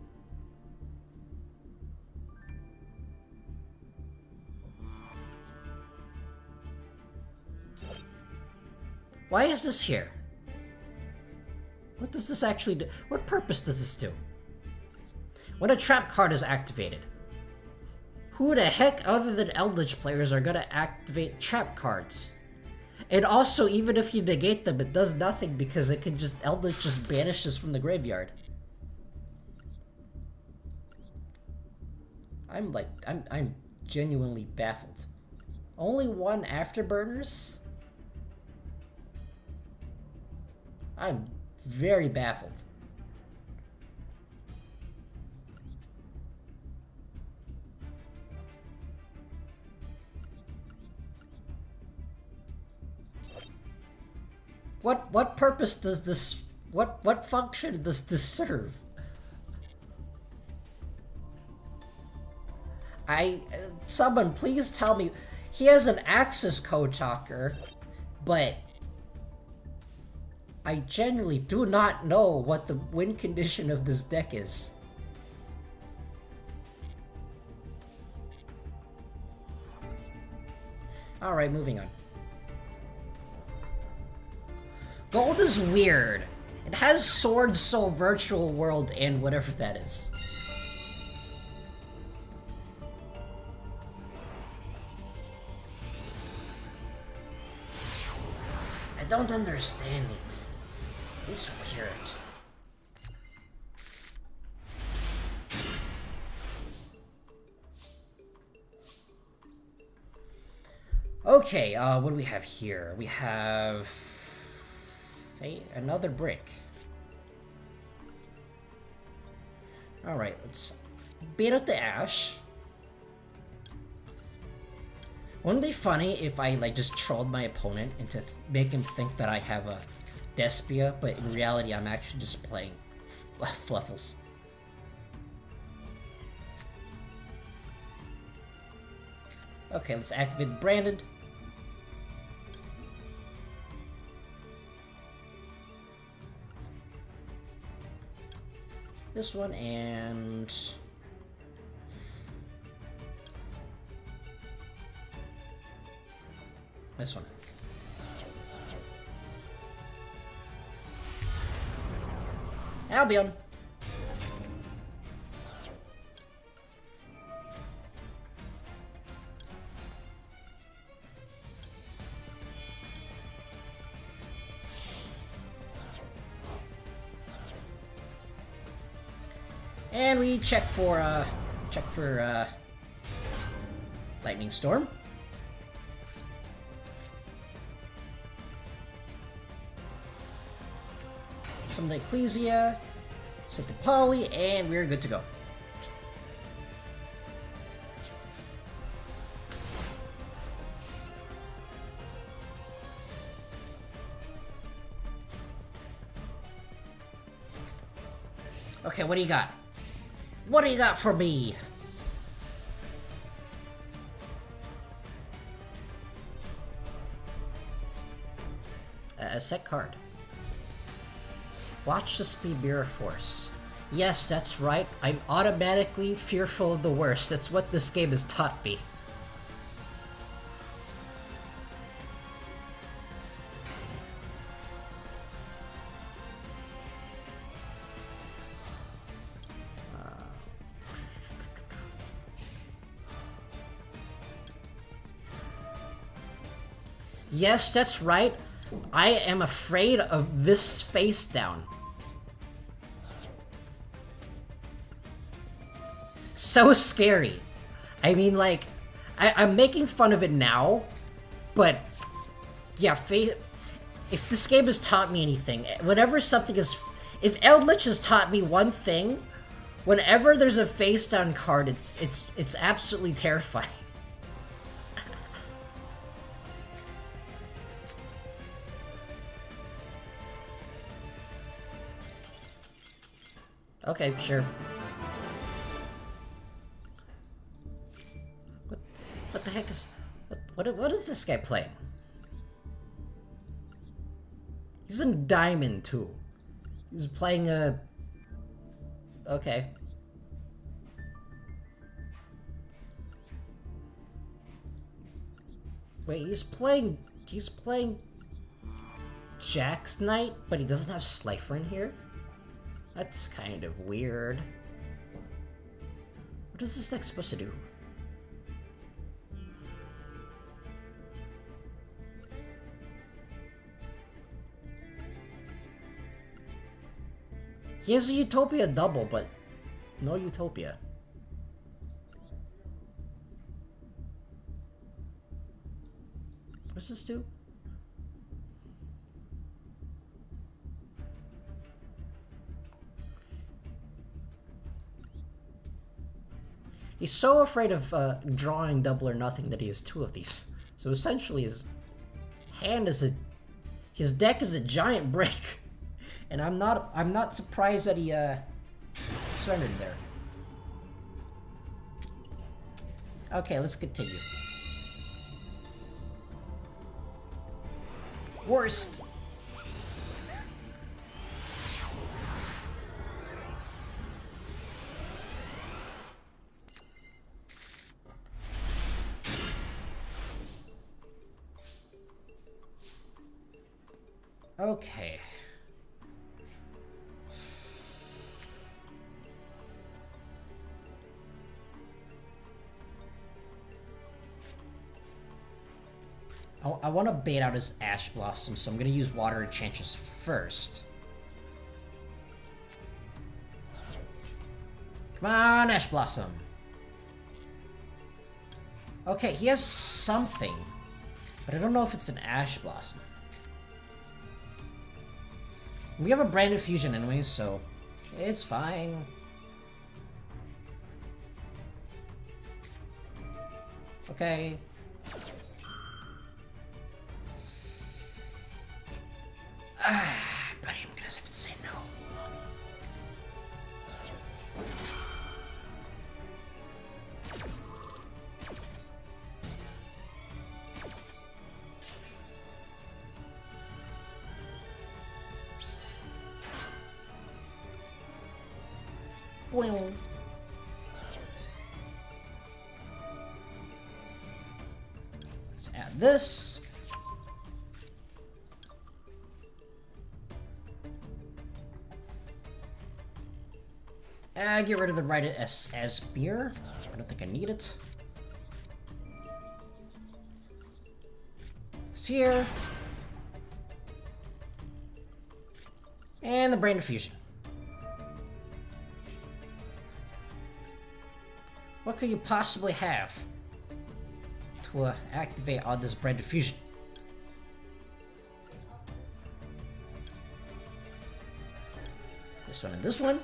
Why is this here? What does this actually do? What purpose does this do? When a trap card is activated, Who the heck other than Eldritch players are gonna activate trap cards? And also, even if you negate them, it does nothing because it can just Eldritch just banishes from the graveyard. I'm genuinely baffled. Only one afterburners? I'm very baffled. What purpose does this, what function does this serve? Someone please tell me. He has an Axis Code Talker, but I genuinely do not know what the win condition of this deck is. Alright, moving on. Gold is weird. It has Sword Soul Virtual World and whatever that is. I don't understand it. It's weird. Okay, what do we have here? We have another brick. Alright, let's beat out the Ash. Wouldn't it be funny if I just trolled my opponent into make him think that I have a Despia, but in reality I'm actually just playing Fluffles. Okay, let's activate the Branded. This one and this one. Albion. And we check for Lightning Storm. Summon the Ecclesia, set the Poly, and we're good to go. Okay, what do you got? What do you got for me? A set card. Watch the speed mirror force. Yes, that's right. I'm automatically fearful of the worst. That's what this game has taught me. Yes, that's right. I am afraid of this face down. So scary. I mean, like, I'm making fun of it now, but yeah, if this game has taught me anything, whenever something is, if Eldritch has taught me one thing, whenever there's a face down card, it's absolutely terrifying. Okay, sure. What the heck is... What is this guy playing? He's in Diamond, too. He's playing a... Okay. Wait, he's playing Jack's Knight, but he doesn't have Slifer in here? That's kind of weird. What is this deck supposed to do? He has a Utopia double, but no Utopia. What's this do? He's so afraid of drawing double or nothing that he has 2 of these. So essentially his hand is his deck is a giant brick. And I'm not surprised that he surrendered there. Okay, let's continue. Worst. Okay. I want to bait out his Ash Blossom, so I'm going to use Water Enchantress first. Come on, Ash Blossom. Okay, he has something, but I don't know if it's an Ash Blossom. We have a brand new fusion anyway, so it's fine. Okay. But I'm gonna have to say no. Boing. Let's add this. Get rid of the right as spear. I don't think I need it. It's here. And the Brain Diffusion. What could you possibly have to activate all this Brain Diffusion? This one and this one.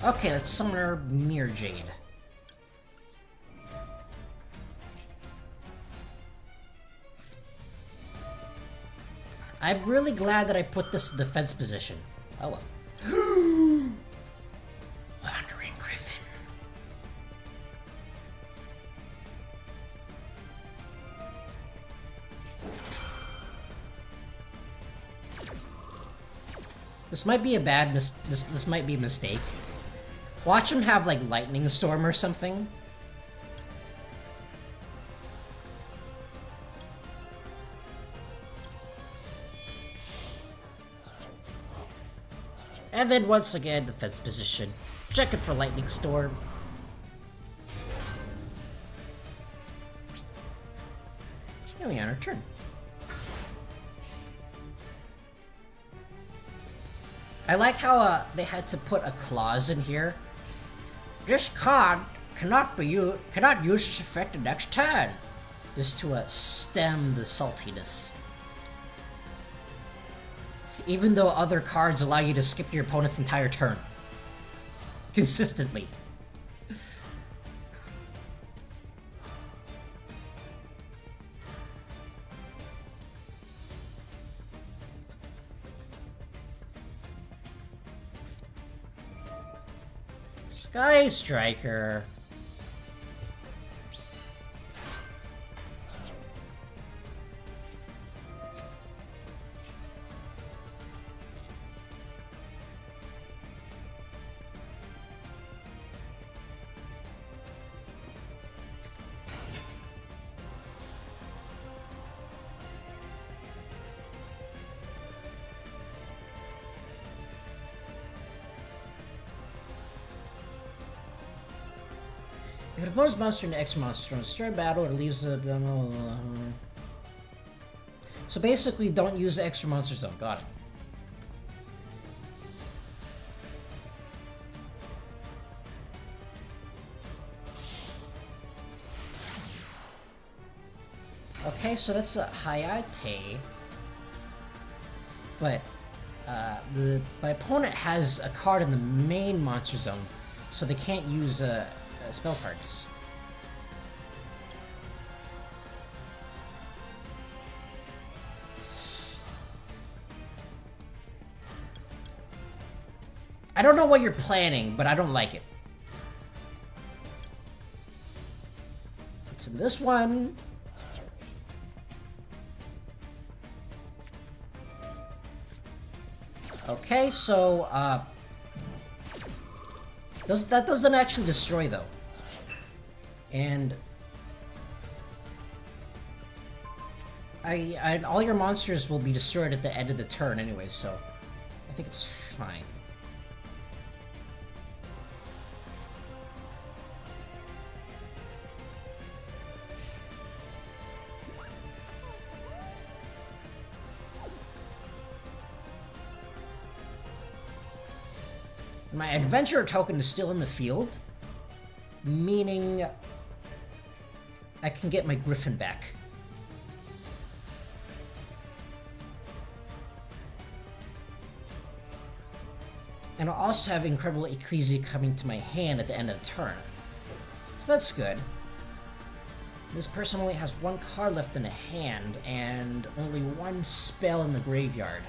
Okay, let's summon our Mirror Jade. I'm really glad that I put this in defense position. Oh well. Wandering Griffin. This might be a bad this might be a mistake. Watch him have, like, Lightning Storm or something. And then once again, defense position. Check it for Lightning Storm. And we on our turn. I like how they had to put a clause in here. This card cannot use its effect the next turn. Just to stem the saltiness. Even though other cards allow you to skip your opponent's entire turn. Consistently. Sky Striker. If it opposed monster into X monster on start battle, it leaves a... So basically, don't use the extra monster zone. Got it. Okay, so that's a Hayate. But my opponent has a card in the main monster zone, so they can't use spell cards. I don't know what you're planning, but I don't like it. It's in this one. Okay, so, that doesn't actually destroy, though. And... all your monsters will be destroyed at the end of the turn anyway, so... I think it's fine. My adventurer token is still in the field, meaning I can get my griffin back. And I'll also have Incredible Ecclesia coming to my hand at the end of the turn. So that's good. This person only has one card left in the hand, and only one spell in the graveyard.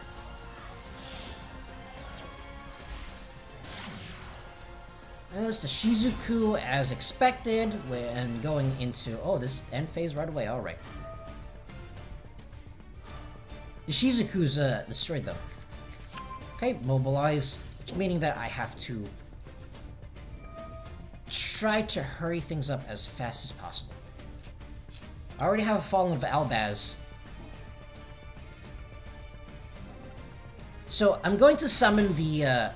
And it's the Shizuku as expected, and going into... Oh, this end phase right away, alright. The Shizuku's destroyed though. Okay, mobilize, meaning that I have to try to hurry things up as fast as possible. I already have a Fallen of Albaz. So I'm going to summon the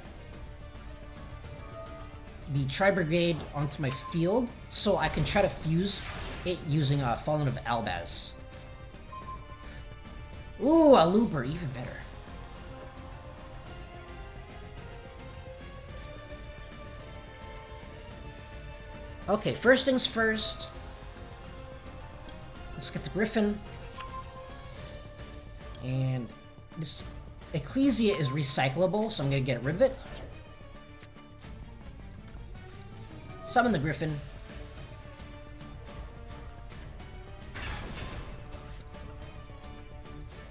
Tri-Brigade onto my field, so I can try to fuse it using Fallen of Albaz. Ooh, a Looper, even better. Okay, first things first. Let's get the Griffin. And this Ecclesia is recyclable, so I'm gonna get rid of it. Summon the Griffin.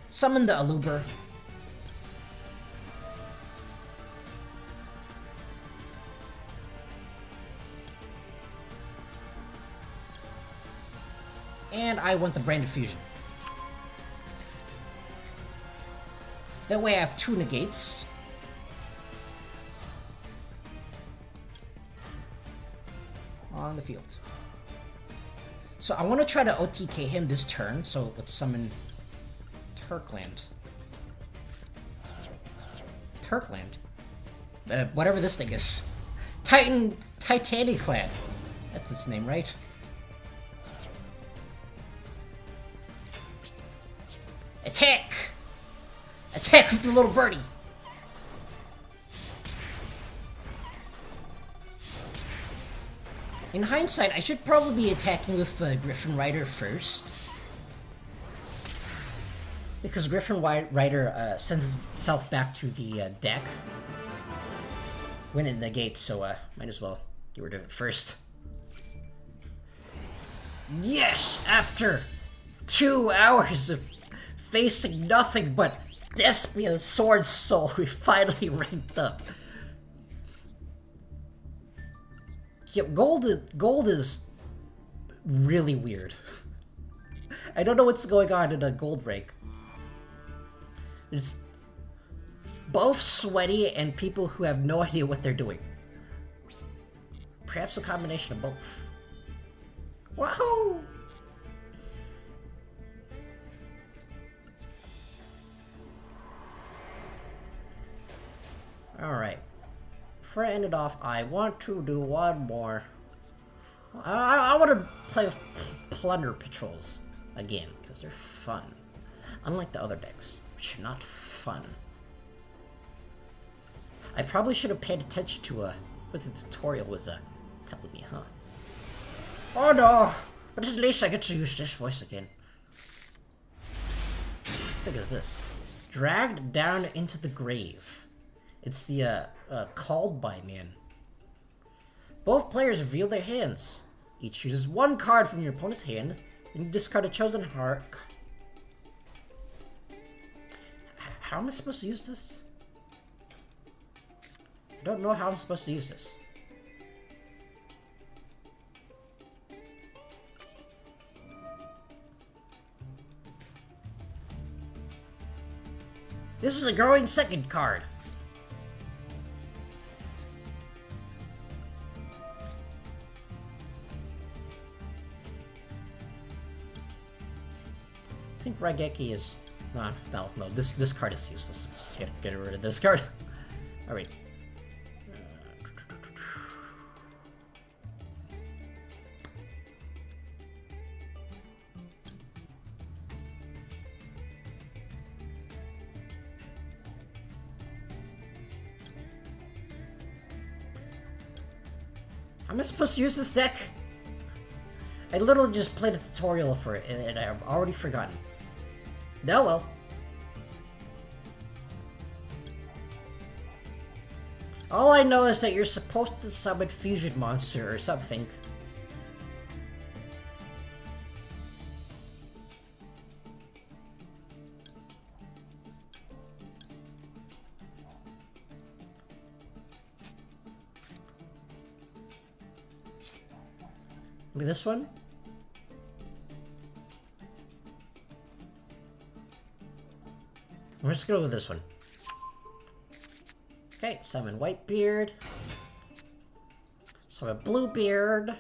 Summon the Aluber. And I want the Branded Fusion. That way I have 2 negates. On the field. So I want to try to OTK him this turn, so let's summon Turkland. Turkland? Whatever this thing is. Titaniclad. That's its name, right? Attack! Attack with the little birdie! In hindsight, I should probably be attacking with Griffin Rider first. Because Griffin Rider sends itself back to the deck when it negates, so might as well get rid of it first. Yes! After 2 hours of facing nothing but Despia's Sword Soul, we finally ranked up. Yep, gold is really weird. I don't know what's going on in a gold rank. It's both sweaty and people who have no idea what they're doing. Perhaps a combination of both. Wahoo! Alright. Before I end it off, I want to do one more. I want to play with Plunder Patrols again, because they're fun. unlike the other decks, which are not fun. I probably should have paid attention to what the tutorial was telling me, huh? Oh no! But at least I get to use this voice again. What the heck is this? Dragged down into the grave. It's the called by man. Both players reveal their hands. Each chooses one card from your opponent's hand, and you discard a chosen heart. How am I supposed to use this? I don't know how I'm supposed to use this. This is a growing second card. I think Raigeki is... No, this card is useless. Just get rid of this card. Alright. How am I supposed to use this deck? I literally just played a tutorial for it, and I've already forgotten. No, well. All I know is that you're supposed to summon Fusion Monster or something. Maybe this one? We're just gonna go with this one. Okay, summon Whitebeard. Summon Bluebeard. What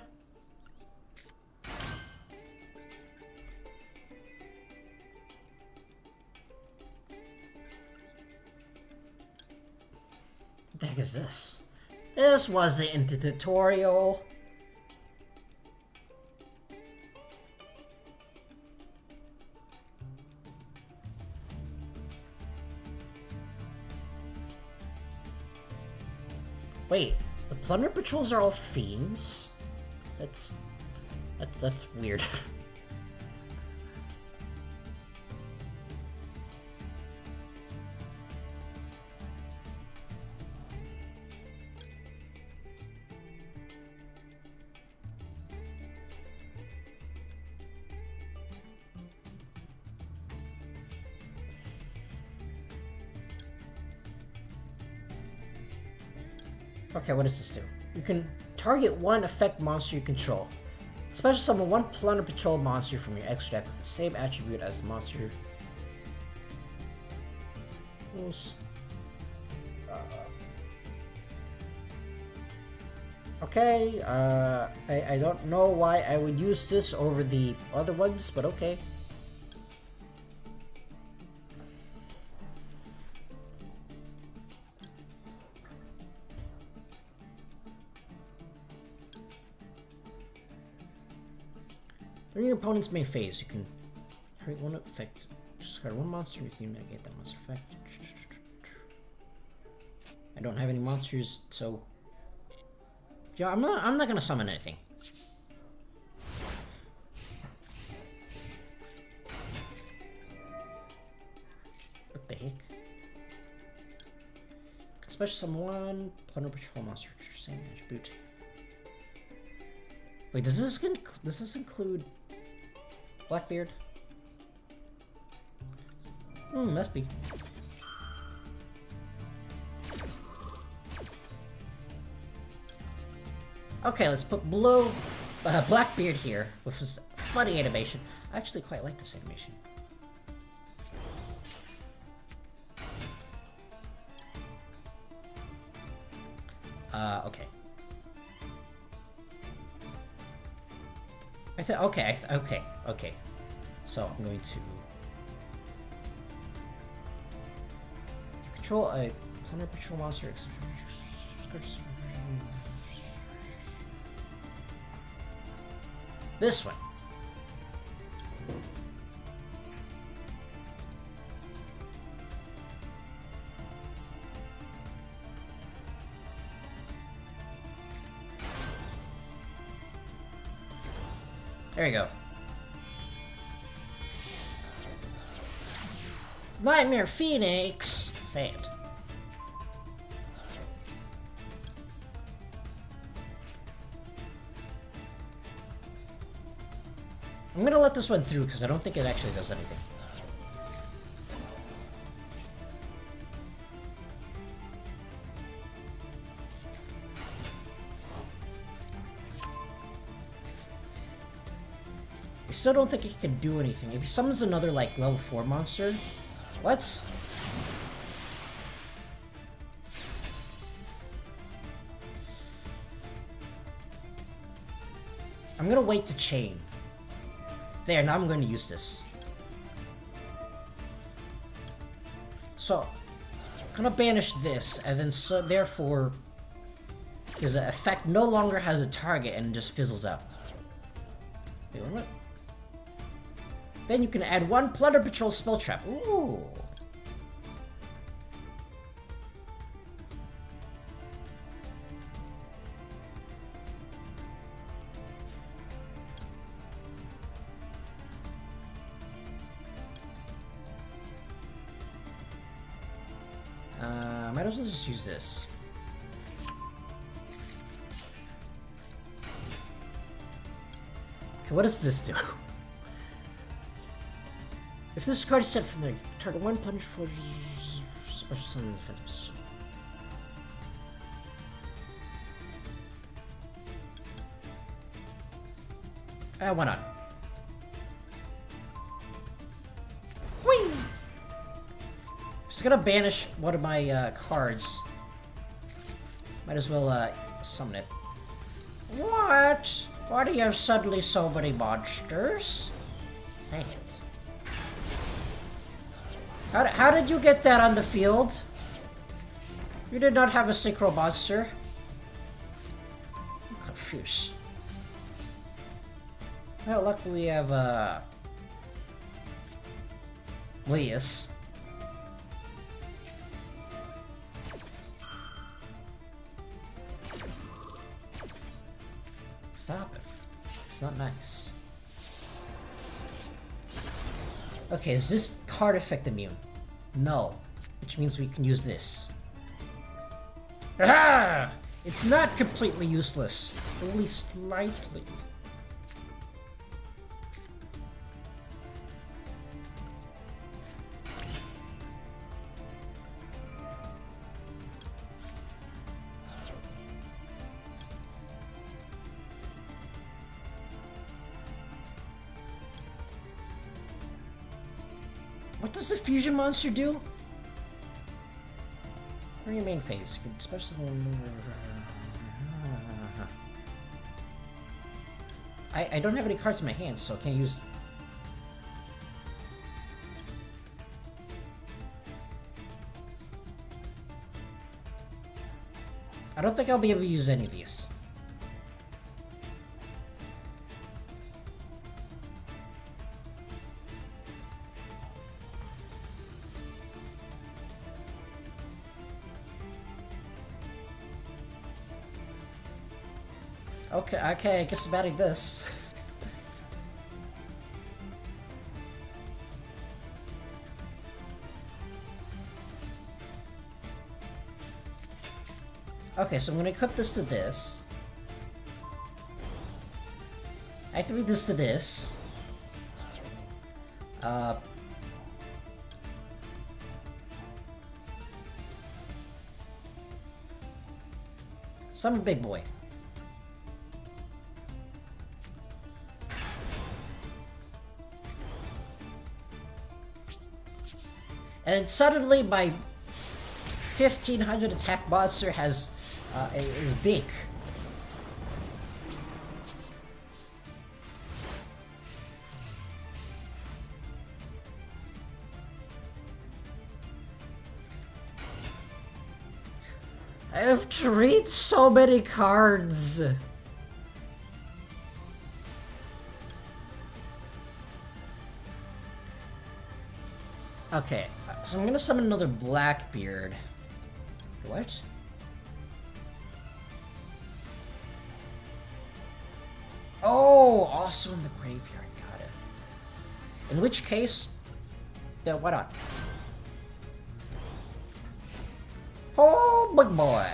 the heck is this? This wasn't in the tutorial. Wait, the Plunder Patrols are all fiends? That's weird. Okay, what does this do? You can target one effect monster you control. Special summon one Plunder Patrol monster from your extra deck with the same attribute as the monster. Okay, I don't know why I would use this over the other ones, but okay. During your opponent's main phase, you can create one effect. Discard one monster with you, negate that monster effect. I don't have any monsters, so yeah, I'm not gonna summon anything. What the heck? Special summon one Plunder Patrol monster, same attribute. Wait, does this include Blackbeard? Must be. Okay, let's put Blackbeard here with his funny animation. I actually quite like this animation. Okay. Okay. So I'm going to control a Plunder Patrol monster. This one. There you go. Nightmare Phoenix! Say it. I'm gonna let this one through because I don't think it actually does anything. I still don't think it can do anything. If he summons another, like, level 4 monster... What? I'm gonna wait to chain. There, now I'm going to use this. So, I'm gonna banish this, and then so therefore... Because the effect no longer has a target and just fizzles out. Wait, what? Then you can add 1 Plunder Patrol spell trap. Ooh. Might as well just use this. Okay, what does this do? If this card is sent from there, target 1 punish for special summon defense position. Why not? Whee! Just gonna banish one of my cards. Might as well summon it. What? Why do you have suddenly so many monsters? Say it. How did you get that on the field? You did not have a synchro monster. I'm confused. Well, luckily we have, Lias. Stop it. It's not nice. Okay, is this card effect immune? No. Which means we can use this. Ah! It's not completely useless. Only slightly. What does the fusion monster do? During your main phase, you can especially... I don't have any cards in my hands, so I can't use... I don't think I'll be able to use any of these. Okay, I guess I'm adding this. Okay, so I'm gonna equip this to this. Activate this to this. Summon big boy. And suddenly my 1500 attack monster has is big. I have to read so many cards. Okay, so I'm gonna summon another Blackbeard. What? Oh, also in the graveyard. Got it. In which case, then why not? Oh, big boy!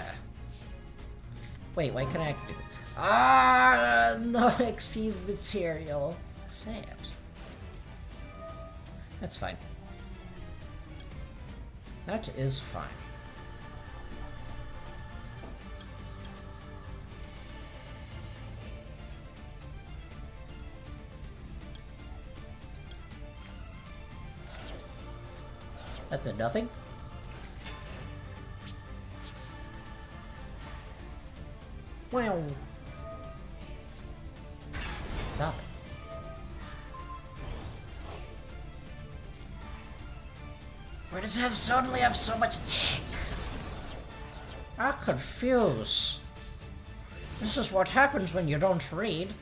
Wait, why can't I activate it? Ah, no exceed material. Sad. That's fine. That is fine. That did nothing. Wow. Stop it. Why does it suddenly have so much tech? I'm confused. This is what happens when you don't read.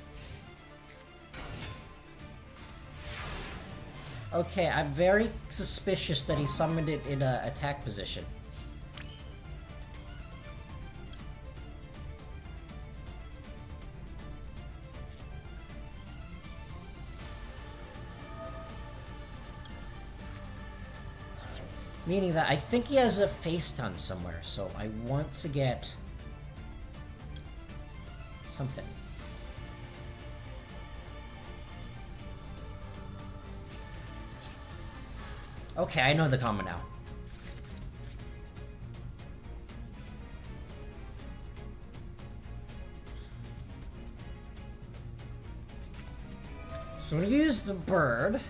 Okay, I'm very suspicious that he summoned it in a attack position. Meaning that I think he has a face stun somewhere, so I want to get something. Okay, I know the combo now. So I'm gonna use the bird.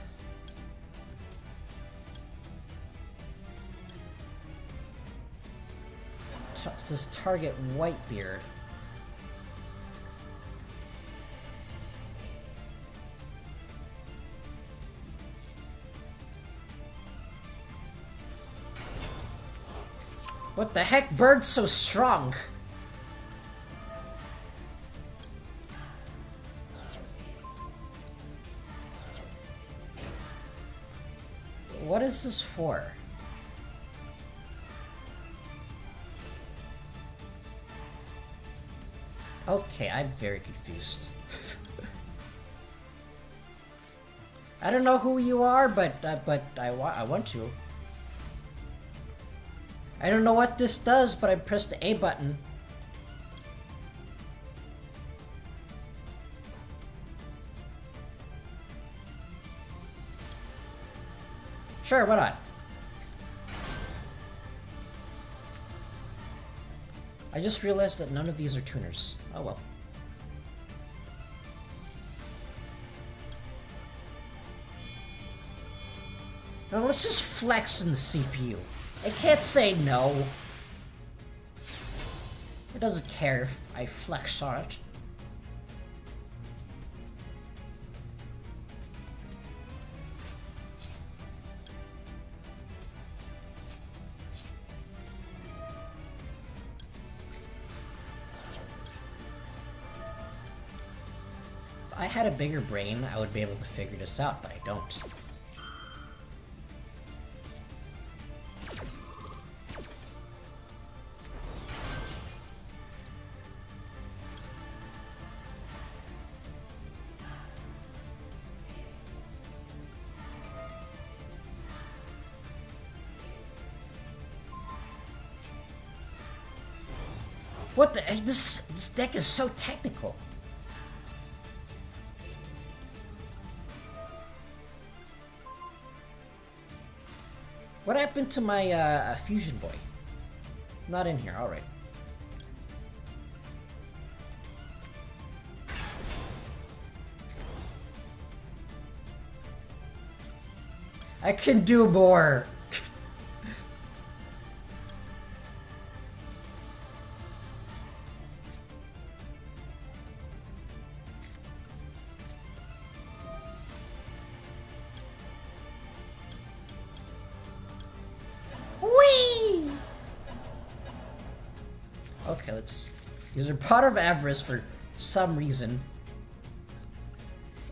This target Whitebeard. What the heck? Bird's so strong. What is this for? Okay, I'm very confused. I don't know who you are, but I want to. I don't know what this does, but I pressed the A button. Sure, why not? I just realized that none of these are tuners. Oh well. Now let's just flex in the CPU. It can't say no. It doesn't care if I flex on it. If I had a bigger brain, I would be able to figure this out, but I don't. What the heck? This deck is so technical. What happened to my fusion boy? Not in here, alright. I can do more! Okay, let's use a Pot of Avarice for some reason.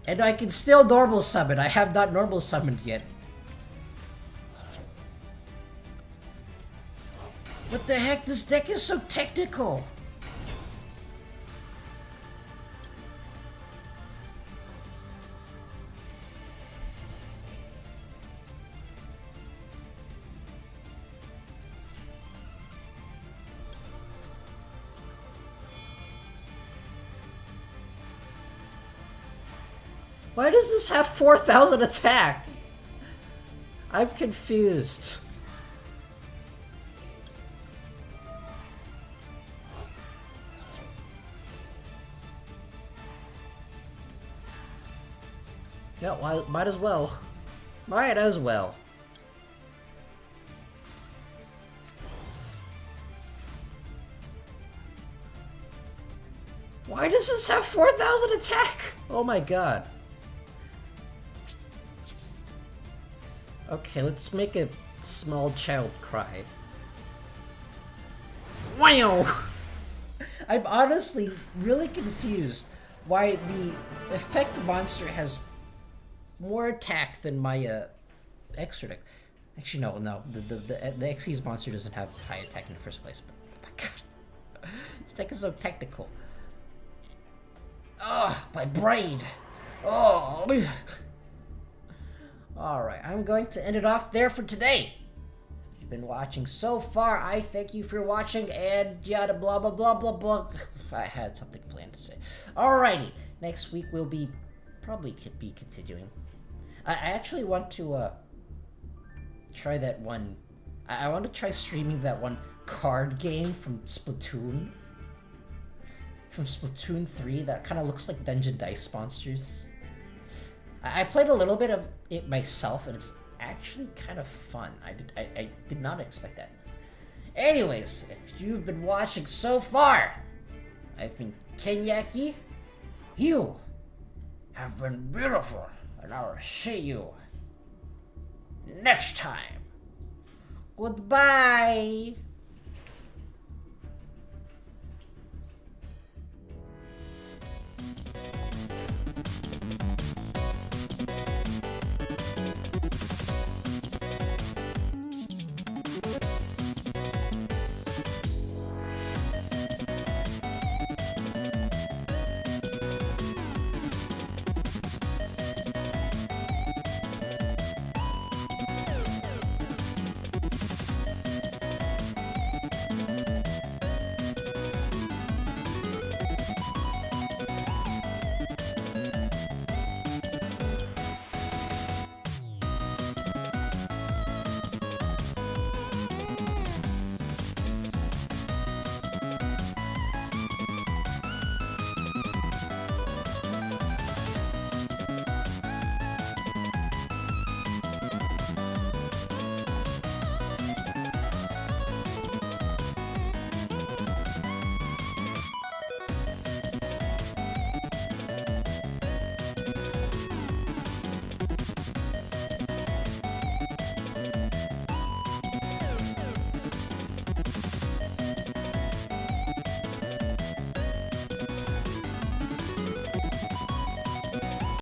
And I can still normal summon. I have not normal summoned yet. What the heck? This deck is so technical. Why does this have 4,000 attack? I'm confused. No, might as well. Might as well. Why does this have 4,000 attack? Oh my god. Okay, let's make a small child cry. Wow! I'm honestly really confused why the effect monster has more attack than my extra deck. Actually, no. The Xyz monster doesn't have high attack in the first place. But oh my god, this deck is so technical. Ugh, my brain. Oh. All right, I'm going to end it off there for today. If you've been watching so far, I thank you for watching, and yada blah blah blah blah blah. I had something planned to say. Alrighty, next week we'll probably be continuing. I actually want to try that one. I want to try streaming that one card game from Splatoon. From Splatoon 3 that kind of looks like Dungeon Dice Monsters. I played a little bit of it myself, and it's actually kind of fun. I did not expect that. Anyways, if you've been watching so far, I've been Kenyaki. You have been beautiful, and I'll see you next time. Goodbye.